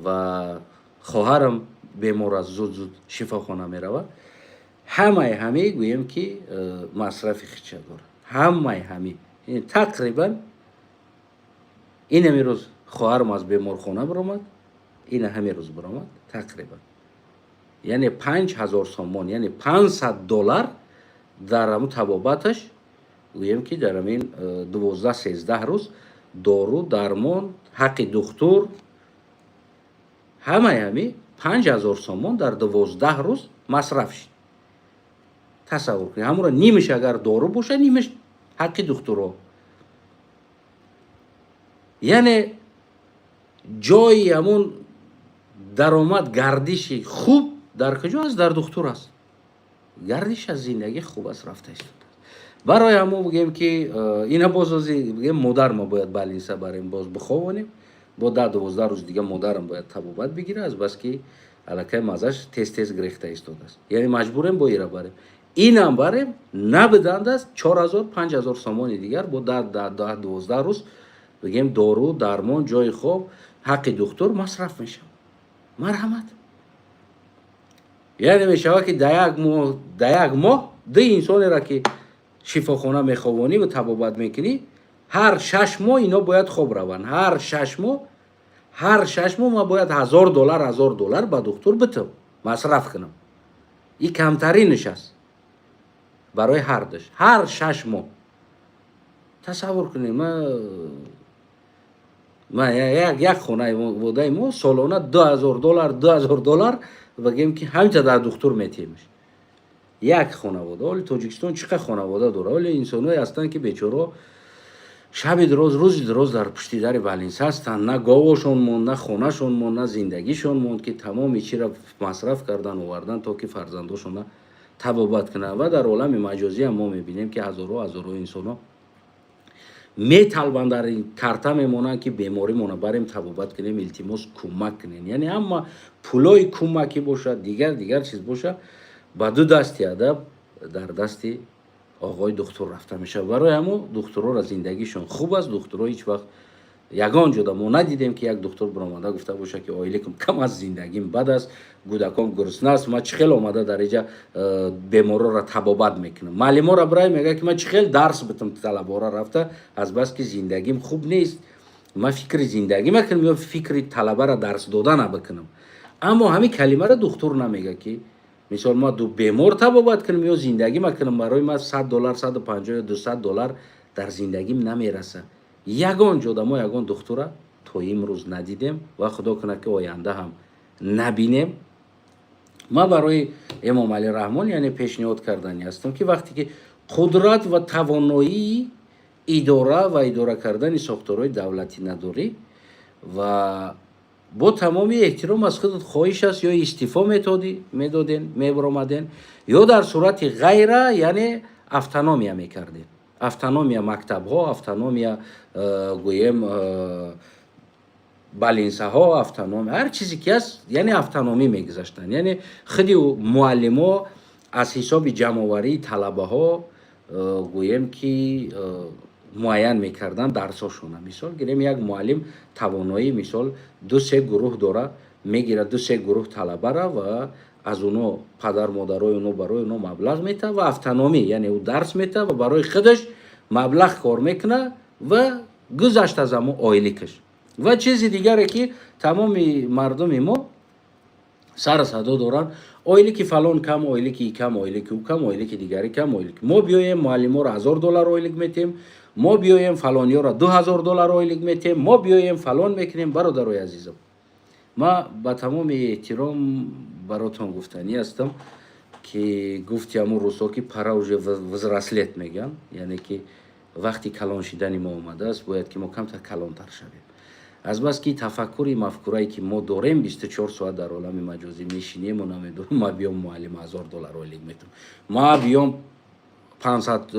و خواهرم بیمار از زود شفاخانه میرود. همه گویم که مصرف خیچه داره. همه یعنی تقریبا این همی روز خواهرم از بیمارخانه برآمد، این همی روز برآمد تقریبا. یعنی 5,000 سومان یعنی $500 در همون طبابتش گویم که در همین 12-13 روز دارو درمان حق دکتر همه 5,000 سومان در 12 روز مصرف شد. تصور کنید همون را نیمش اگر دارو باشه نیمش حق دکتر. یعنی جای همون درآمد گردش خوب در کجا است؟ در دکتر است. گردش از زندگی خوب است رفته است. برای همون بگیم که اینا باز بگیم مادر ما باید بالیسه بریم باز بخوانیم با 12 روز دیگه مادرم باید طبابت بگیره از بس که الکه مازش تیز گرفته ایستاده است. یعنی مجبوریم با ایرا بریم. اینم بریم نبدند است 4,000-5,000 سومان دیگر با 12 روز بگیم دارو درمان جای خوب حق دکتر مصرف میشه. مرحمت. یعنی میشود که در یک ماه ده انسانی را که شفاخانه میخوانی و طبابت میکنی، هر 6 ماه اینا باید خوب روند. هر 6 ماه ما باید $1000 به دکتر بتم مصرف کنم. این کمترینش است برای هر 6 ماه. تصور کنید ما یک خانه بوده ما سالانه $2000 بگیم که همینجا در دکتر میتیمش. یک خانواده. ولی تاجیکستان چقدر خانواده داره، ولی انسانایی هستن که بیچاره شب دراز روز دراز در پشتی در بالینس هستن، نه گاوشون موند، نه خونهشون موند، نه زندگیشون موند که تمام چی را مصرف کردن و آوردن تا که فرزنداشون تبابت کنن. و در عالم مجازی هم ما میبینیم که هزارها انسان میطلبند در این کرتا میمونن که بیماری مونه بریم تبابت کنیم، التماس کمک کنین. یعنی اما پولای کمکی باشه، دیگر چیز باشه، با دو دستی ادب در دستی آقای دکتر رفته میشه. برای همو دکترها را زندگیشون خوب است. دکترها هیچ وقت یگان جدا ما ندیدیم که یک دکتر برآمده گفته باشه که آیلکم کم از زندگیم بد است، کودکام گرسنه است، ما چخیل آمده در اینجا بیمارا را تبابت میکنم. معلم را برای میگه که من چخیل درس بتم طلبه را رفته از بس که زندگیم خوب نیست، ما فکر زندگی میکنم یا فکر طلبه را درس دادن بکنم. اما همین کلمه را دکتر نمیگه که مثال ما دو بیمار تبابت کنم یا زندگی میکنم. برای ما $100 $150 $200 در زندگیم نمیرسه. یگان جدا ما یگان دکتر تا امروز ندیدیم و خدا کنه که آینده هم نبینیم. ما برای امام علی رحمان یعنی پیشنهاد کردنی هستم که وقتی که قدرت و توانایی اداره کردن ساختارهای دولتی نداری و با تمامی احترام از خودت خواهش است یا استعفا میدادین میبرامدین یا در صورت غیره یعنی افتنامیا میکردین. افتنامیا مکتب ها، افتنامیا گویم بالینسه ها، افتنامیا هر چیزی که است یعنی افتنامی میگذاشتن. یعنی خودی معلم ها از حساب جمعوری طلبه ها گویم که معین میکردن درساشونه. مثال گیریم یک معلم توانایی مثال 2-3 گروه داره، میگیره 2-3 گروه طلبه را و از اونو پدر مادرای اونو برای اونو مبلغ میته و افتنامی یعنی او درس میته و برای خودش مبلغ کار میکنه و گذشت از امو آیلیکش. و چیزی دیگره که تمام مردم ما سر صدا دارن آیلیکی فلان کم، آیلیکی کم، آیلیکی او کم، آیلیکی دیگری کم، آیلیکی ما بیایم معلم ها را $1000 آیلیک میتیم، ما بیایم فلانی ها را $2000 آیلیک میتیم، ما بیایم فلان میکنیم. برادرای عزیزم ما با تمام احترام براتون گفتنی هستم که گفتی همون روسا که پروژه وزرسلیت میگن، یعنی که وقتی کلان شدن ما اومده است باید که ما کم تا کلان تر شویم. از بس که تفکری مفکورایی که ما داریم 24 ساعت در عالم مجازی میشینیم و نمیدونم ما بیام معلم $1000 آیلیک میتم، ما بیام 500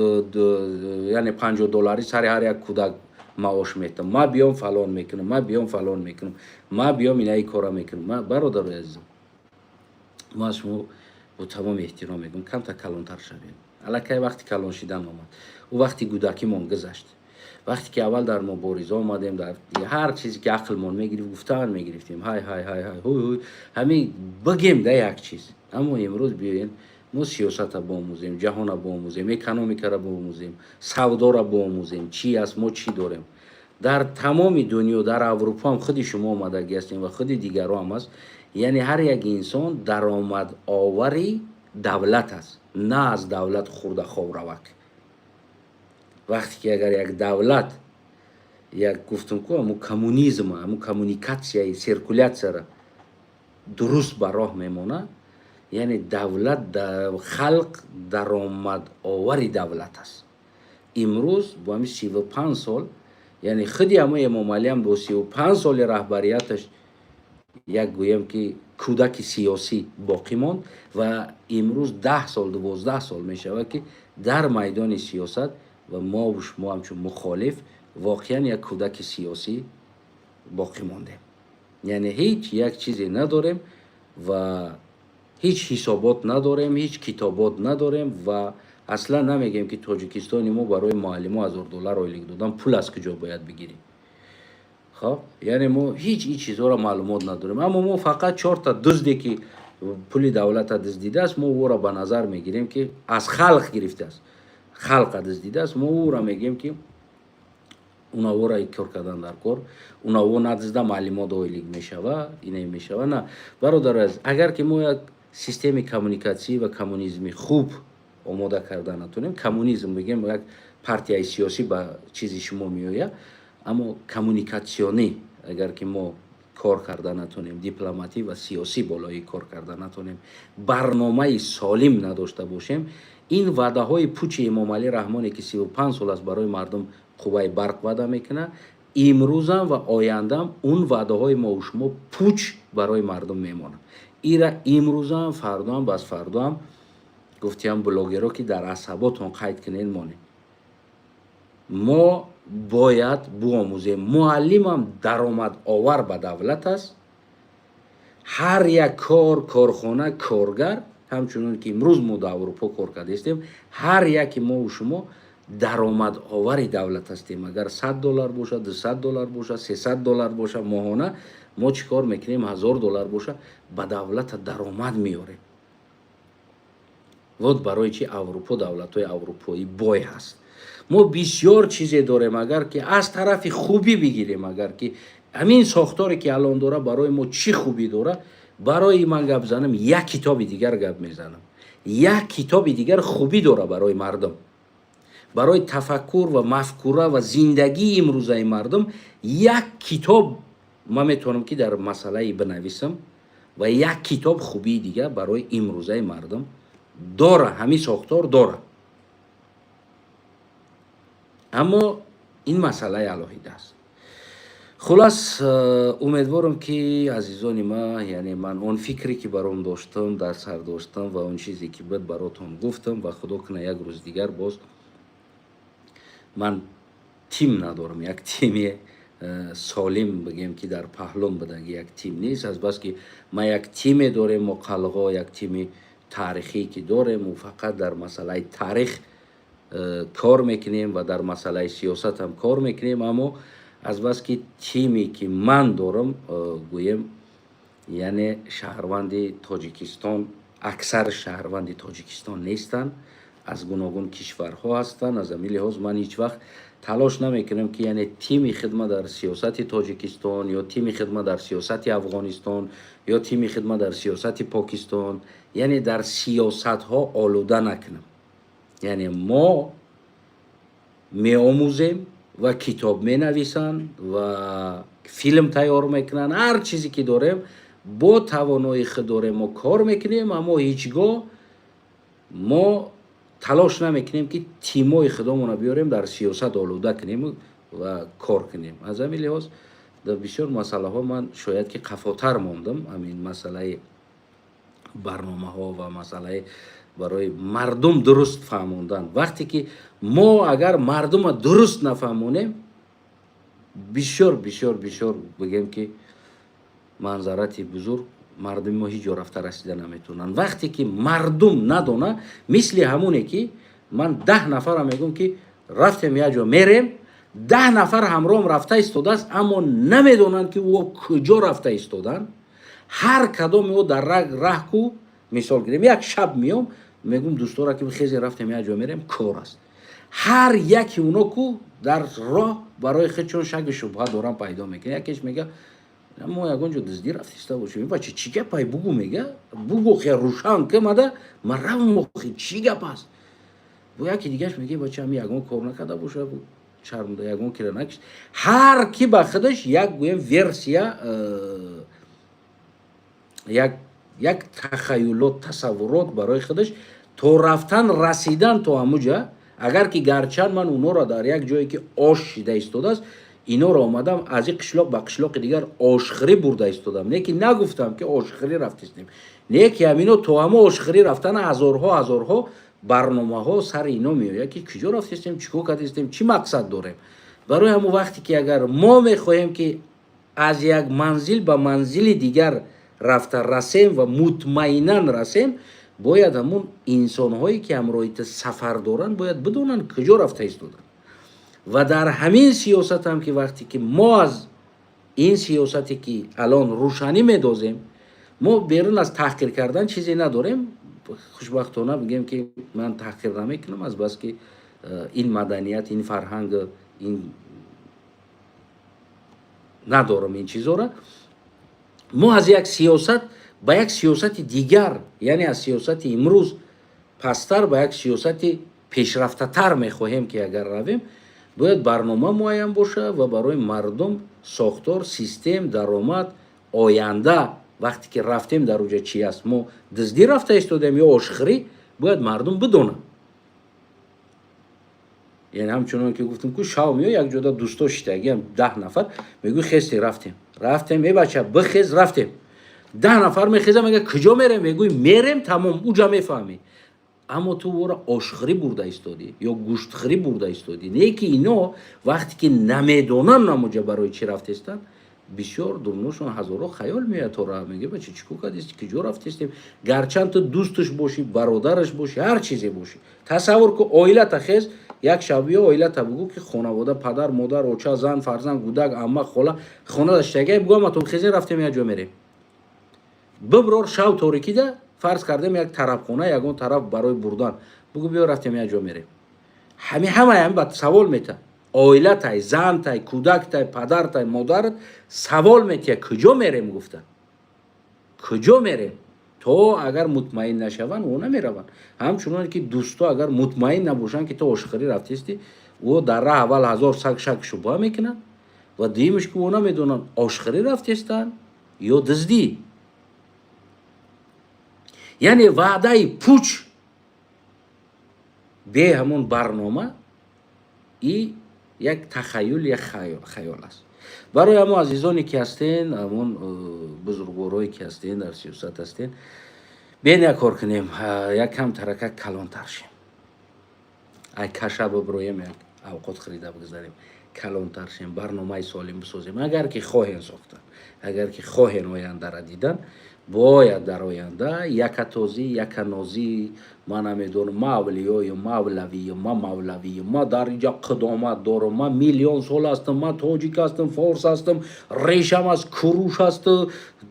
یعنی $50 سر هر یک کودک معاش میتم، ما بیام فلان میکنم، ما بیام فلان میکنم، ما بیام اینای کارا میکنم. ما برادر عزیزم ما از شما با تمام احترام میگم کم تا کلان تر شویم. الکی وقتی کلان شدن آمد و وقتی کودکی من گذشت، وقتی که اول در مبارزه آمدیم در هر چیزی که عقلمون میگرفت گفتن میگرفتیم های های های های هوی هوی همین بگیم ده یک چیز. اما امروز بیاین ما سیاست را بآموزیم، جهان را بآموزیم، اکونومیک را بآموزیم، سودا را بآموزیم، چی است ما چی داریم. در تمام دنیا در اروپا هم خودی شما آمدگی هستیم و خودی دیگران هم است. یعنی هر یک انسان درآمد آوری دولت است، نه از دولت خورده خوروک. وقتی که اگر یک دولت یک گفتم که همون کمونیسم، همون کمونیکاسیای سرکولیاسیا درست بر راه میمونه، یعنی دولت خلق درآمد آوری دولت است. امروز با همین 35 سال یعنی خودی همون امام علی هم با 35 سال رهبریتش یک گویم که کودک سیاسی باقی ماند و امروز 10 سال 12 سال می شود که در میدان سیاست و ما همچون مخالف واقعا یک کودک سیاسی باقی مانده. یعنی هیچ یک چیزی نداریم و هیچ حسابات نداریم، هیچ کتابات نداریم و اصلا نمیگیم که تاجیکستان ما برای معلم $1000 آیلیک دادن پول از کجا باید بگیریم. خب یعنی ما هیچ چیزا را معلومات نداریم. اما ما فقط 4 تا دزدی که پول دولت دزدیده است، ما او را به نظر میگیریم که از خلق گرفته است، خلق دزدیده است، ما او را میگیم که اونا او را کار کردن در کار، اونا او ندزده معلومات اویلیگ میشوه، اینه میشوه. نه برادر عزیز، اگر که ما یک سیستم کمونیکاسی و کمونیسمی خوب آماده کرده نتونیم، کمونیسم بگیم یک پارتیای سیاسی به چیزی شما میآید، اما کمونیکاسیونی اگر که ما کار کرده نتونیم، دیپلماتی و سیاسی بالایی کار کرده نتونیم، برنامه سالم نداشته باشیم، این وعده های پوچ امام علی رحمانی که 35 سال است برای مردم قوه برق وعده میکنه، امروز هم و آینده هم اون وعده های ما و شما پوچ برای مردم میمونه. ایرا امروز هم فردا هم بس فردا هم گفتیم بلاگرها که در عصباتون قید کنین مانه. ما باید بیاموزیم. معلم هم درآمد آور به دولت است. هر یک کارخانه کارگر، همچنان که امروز ما در اروپا کار کرده استیم، هر یک ما و شما درآمد آور دولت هستیم. اگر $100 باشه، $200 باشه، $300 باشه ماهانه، ما چی کار میکنیم؟ $1000 باشه به دولت درآمد میاریم. ود برای چی اروپا دولت‌های اروپایی بای هست. ما بسیار چیزی داریم، اگر که از طرف خوبی بگیریم، اگر که همین ساختاری که الان داره برای ما چی خوبی داره، برای من گپ زنم یک کتاب دیگر گپ میزنم. یک کتاب دیگر خوبی داره برای مردم، برای تفکر و مفکوره و زندگی امروزه مردم. یک کتاب من میتونم که در مسئله بنویسم و یک کتاب خوبی دیگر برای امروزه مردم داره، همین ساختار داره. اما این مسئله علاهیده است. خلاص امیدوارم که عزیزان ما، یعنی من اون فکری که برام داشتم در سر داشتم و اون چیزی که بود براتون گفتم و خدا کنه یک روز دیگر باز من تیم ندارم، یک تیم سالم بگیم که در پهلوم بدنگی یک تیم نیست، از بس که ما یک تیم داریم و قلقا یک تیم تاریخی که داریم و فقط در مسئله تاریخ کار میکنیم و در مسئله سیاست هم کار میکنیم. اما از بس که تیمی که من دارم گویم یعنی شهروند تاجیکستان، اکثر شهروند تاجیکستان نیستن، از گوناگون کشورها هستن. از همین لحاظ من هیچ وقت تلاش نمیکنم که یعنی تیم خدمت در سیاست تاجیکستان یا تیم خدمت در سیاست افغانستان یا تیم خدمت در سیاست پاکستان، یعنی در سیاست ها آلوده نکنم. یعنی ما می آموزیم و کتاب می نویسن و فیلم تیار میکنن، هر چیزی که داریم با توانایی خود داریم و کار میکنیم، اما هیچگاه ما تلاش نمیکنیم که تیمای خودمون رو بیاریم در سیاست آلوده کنیم و کار کنیم. از همین لحاظ در بسیار مسئله ها من شاید که قفاتر موندم. همین مسئله برنامه ها و مسئله برای مردم درست فهموندن، وقتی که ما اگر مردم درست نفهمونیم، بسیار بسیار بسیار بگیم که منظرتی بزرگ مردم ما هیچ جا رفته رسیده نمیتونن. وقتی که مردم ندونه، مثل همونه که من 10 نفر میگم که رفتیم یه جا میریم، 10 نفر همراه رفته ایستاده است اما نمیدونن که او کجا رفته ایستادن. هر کدام او در راه کو مثال گیریم، یک شب میام میگم دوستورا که خیلی رفتیم یه جا میریم، کار است. هر یکی اونا کو در راه برای خودشون شک و شبهه دارن پیدا میکنه. یکیش میگه ما یگان جو دزدی رفتیسته باشیم، بچه چی گپای بگو، میگه بگو خیلی روشن که مده من رو مخی چی گپ است. و یکی دیگهش میگه بچه هم یگان کار نکده باشه، شرمنده یگان کره نکش. هر کی با خودش یک گویم ورسیا، یک تخیلات تصورات برای خودش تو رفتن رسیدن تو همونجا. اگر که گرچند من اونا را در یک جایی که آش شده ایستاده است، اینا را آمدم از این قشلاق به قشلاق دیگر آشخری برده ایستادم، نه که نگفتم که آشخری رفتیم، نه که همینو تو همه آشخری رفتن هزارها برنامه ها سر اینا میاد که کجا رفتیم، چیکار کردیم، چی مقصد داریم. برای همون وقتی که اگر ما میخواهیم که از یک منزل به منزل دیگر رفته رسیم و مطمئنا رسیم، باید همون انسان هایی که همراهیت سفر دارن باید بدونن کجا رفته ایستادن. و در همین سیاست هم که وقتی که ما از این سیاستی که الان روشنی میدازیم، ما بیرون از تحقیر کردن چیزی نداریم. خوشبختانه بگیم که من تحقیر نمیکنم از بس که این مدنیت، این فرهنگ، این ندارم این چیزا را. ما از یک سیاست به یک سیاست دیگر، یعنی از سیاست امروز پستر به یک سیاست پیشرفته تر میخواهیم که اگر رویم، باید برنامه معین باشه و برای مردم ساختار، سیستم، درآمد، آینده وقتی که رفتیم در اوجا چی است، ما دزدی رفته ایستادیم یا آشخری، باید مردم بدونن. یعنی همچنان که گفتم که شام یا یک جدا دوستا شتگی هم 10 نفر میگو خستی رفتیم ای بچه بخیز رفتیم، 10 نفر میخیزه میگه کجا میریم، میگوی میریم تمام اوجا میفهمی. اما تو ورا آشخری برده ایستادی یا گوشتخری برده ایستادی. نه که اینا وقتی که نمیدونن نموجه برای چی رفتستن، بسیار درنوشون هزارو خیال میاد تو را میگه بچه چیکو کردی کجا رفتستیم، گرچند تو دوستش باشی، برادرش باشی، هر چیزی باشی. تصور که اویله تخیز یک شبیه اویله تا بگو که خانواده پدر مادر اوچا زن فرزند گودک عمه خاله خانه داشتگی بگو ما تو خیزی رفتیم یا جا میریم. ببرار شب تاریکی ده فرض کردیم یک طرف خونه یگون طرف برای بردن، بگو بیا رفتیم یک جا میریم. همه بعد سوال میته، عائله تای، زن تای، کودک تای، پدر تای، مادر سوال میته کجا میریم. گفته کجا میریم. تو اگر مطمئن نشون او نمیرون. همچنان که دوستا اگر مطمئن نباشن که تو آشخری رفتیستی، او در راه اول هزار سگ شک شبه میکنن و دیمش که او نمیدونن آشخری رفتیستن یا دزدی. یعنی وعده پوچ به همون برنامه ای یک تخیل، یک خیال است. برای همون عزیزانی که هستین، همون بزرگوارایی که هستین در سیاست هستین، بین یک کار کنیم، یک کم ترکه کلان تر شیم. ای کشه ببرویم، یک اوقات خریده بگذاریم، کلان تر شیم، برنامه سالم بسازیم. اگر که خواهین ساختن، اگر که خواهین آینده را دیدن، باید در آینده یک تازی، یک نازی، ما نمیدونم مولی یا مولوی یا ما مولوی، ما در اینجا قدامت دارم، ما میلیون سال هستم، ما تاجیک هستم، فارس هستم، ریشم از کروش هست،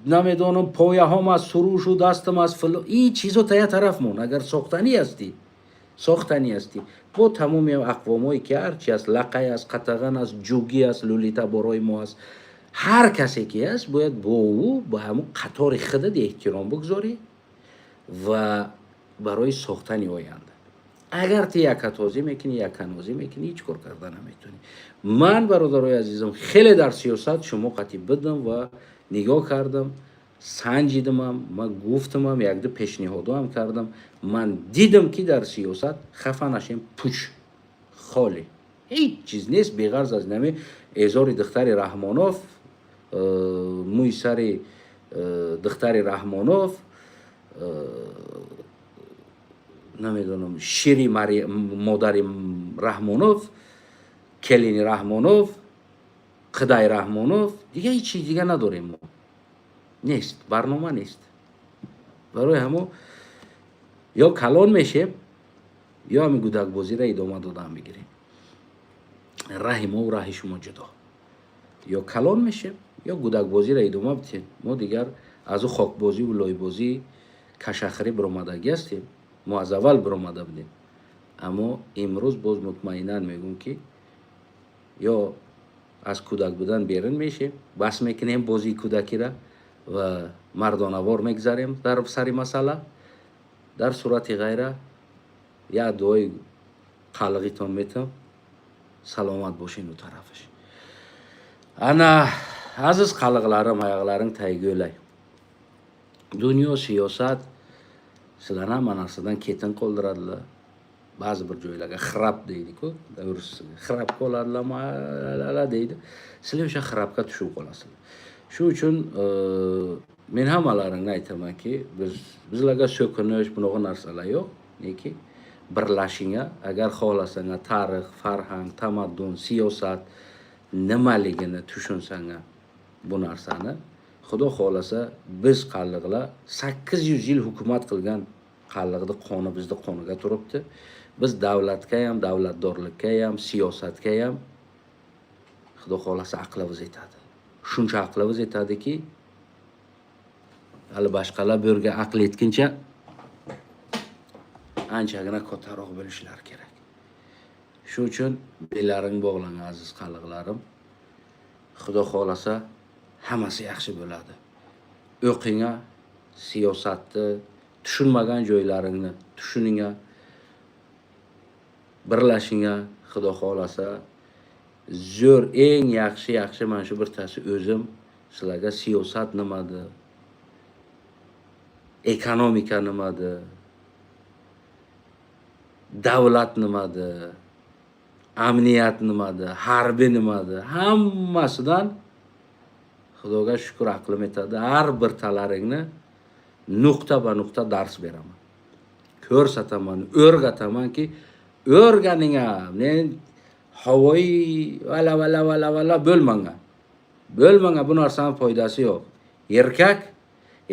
نمیدونم پایه هم از سروش و دستم از فلو. این چیزو تا یه طرف مون. اگر ساختنی هستی با تمام اقوامایی که هرچی از لقای از قطغن از جوگی از لولیتا برای ما هست، هر کسی که هست باید با او با همون قطار خودت احترام بگذاری و برای ساختن آینده. اگر تی یک تازی میکنی، یک کنازی میکنی، هیچ کار کردن نمیتونی. من برادرای عزیزم خیلی در سیاست شما قطعی بدم و نگاه کردم، سنجیدم هم، من گفتم هم، یک دو پیشنهادو هم کردم. من دیدم که در سیاست خفه نشیم، پوچ خالی هیچ چیز نیست بغرض از نمی ازار دختر رحمانوف، موی سر دختر رحمانوف، نمیدونم شیری مادر رحمانوف، کلین رحمانوف، خدای رحمانوف، دیگه هیچ چیز دیگه نداریم ما. نیست، برنامه نیست. برای همو یا کلان میشیم یا همین گودک بازی را ادامه دادن میگیریم. راه ما و راه شما جدا. یا کلان میشیم یا گودک بازی را ادامه بدیم. ما دیگر از او خاک بازی و لای بازی کشخری برآمدگی هستیم. ما از اول برآمده بودیم. اما امروز باز مطمئنا میگم که یا از کودک بودن بیرون میشیم، بس میکنیم بازی کودکی را و مردانوار میگذاریم در سر مسئله. در صورت غیره یا دعای خلقیتان میتم سلامت باشین و طرفش. انا aziz xalqlarim, ayaqlaring taygölay. Dunyo siyosat sizlarni hamma narsadan ketin qoldiradilar. Ba'zi bir joylarga xirab deydi-ku, xirab qoladilar deydi. Sizlar o'sha xirabga tushib qolasizlar. Shu uchun men hammalaringga aytamanki, bizlarga so'kinish bunaqa narsalar yo'q. Neki birlashinglar, agar xohlasanglar tarix, farhang, tamaddun, siyosat nimaligini tushunsanlar bu narsani, xudo xohlasa biz qalliqlar 800 yil hukumat qilgan qalliqni qoni bizning qoniga turibdi. Biz davlatga ham, davlatdorlikka ham, siyosatga ham xudo xohlasa aqlimiz yetadi. Shuncha aqlimiz yetadiki hali boshqalar bu yerga aql yetguncha anchagina kattaroq bo'lishlari kerak. Shu uchun belaring bog'lang aziz qaliqlarim. Xudo xolasa hammasi yaxshi bo'ladi. O'qinga, siyosatni, tushunmagan joylaringni tushuninga, birlashinga, xudo xolasa zo'r eng yaxshi mana shu birtasi o'zim sizlarga siyosat nimadi, ekonomika nimadi, davlat nimadi, amniyat nimadi, harbiy nimadi, hammasidan Xudoga shukr aqlim yetadi. Har bir talaringni nuqta va nuqta dars beraman. Ko'rsataman, o'rgatamanki, o'rganinga, men havoyi vala bo'lmanga. Bo'lmanga bu narsaning foydasi yo'q.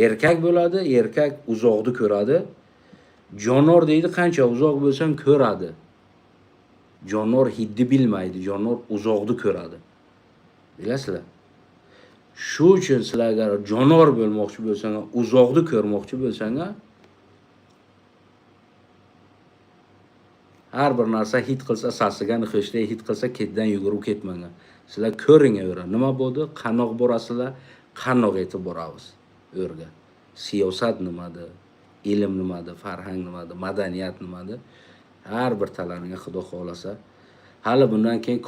Erkak bo'ladi, erkak uzoqni ko'radi. Jonor deydi, qancha uzoq bo'lsang ko'radi. Jonor hidni bilmaydi, jonor uzoqni ko'radi. Bilasizlar? Shu uchun sizlar agar jonor bo'lmoqchi bo'lsangiz, uzoqni ko'rmoqchi bo'lsangiz, har bir narsa hid qilsa sasigan xo'shday, hid qilsa ketdan yugurib ketmanglar. Sizlar ko'ringlar, nima bo'ldi, qanoq borasizlar, qanoq etib boramiz o'rga. Siyosat nimadi, ilm nimadi, farhang nimadi, madaniyat nimadi, har bir talaringga xudo xolasa, hali bundan keyin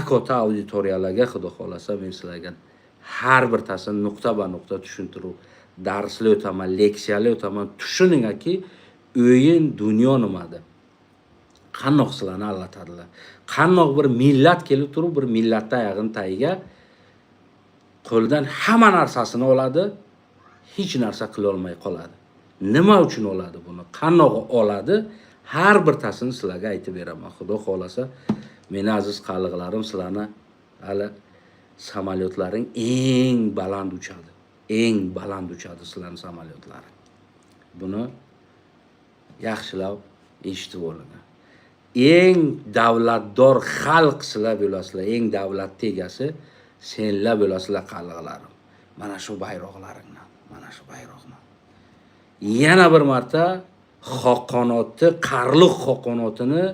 katta auditoriyalarga xudo xolasa men sizlarga har bir tasini nuqta va nuqta tushuntiruv, darslar o'taman, leksiyalar o'taman, tushuningki, o'yin dunyo nimadi. Qanoq sizlarni allatadilar. Qanoq bir millat kelib turib, bir millatda ayog'ini tagiga qo'ldan hamma narsasini oladi, hech narsa qila olmay qoladi. Nima uchun oladi buni? Qanoq oladi? Har bir tasini sizlarga aytib beraman. Xudo xolasa, meni aziz qaliqlarim, sizlarni hali samolyotlaring eng baland uchadi. Eng baland uchadi sizlarning samolyotlari. Buni yaxshilab eshitib oling. Eng davlatdor xalq sizlar bo'lasizlar, eng davlat egasi senlar bo'lasizlar qaliqlarim. Mana shu bayroqlaringdan, mana shu bayroqni. Yana bir marta xoqonotni, qarliq xoqonotini,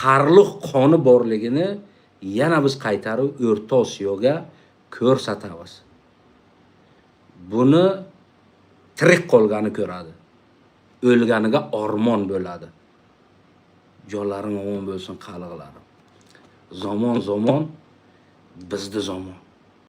qarliq qoni borligini yana biz qaytarib O'rta Osiyoga ko'rsatamiz. Buni tirik qolgani ko'radi. O'lganiga armon bo'ladi. Jonlaring omon bo'lsin qaliqlarim. Zamon bizdi zamon.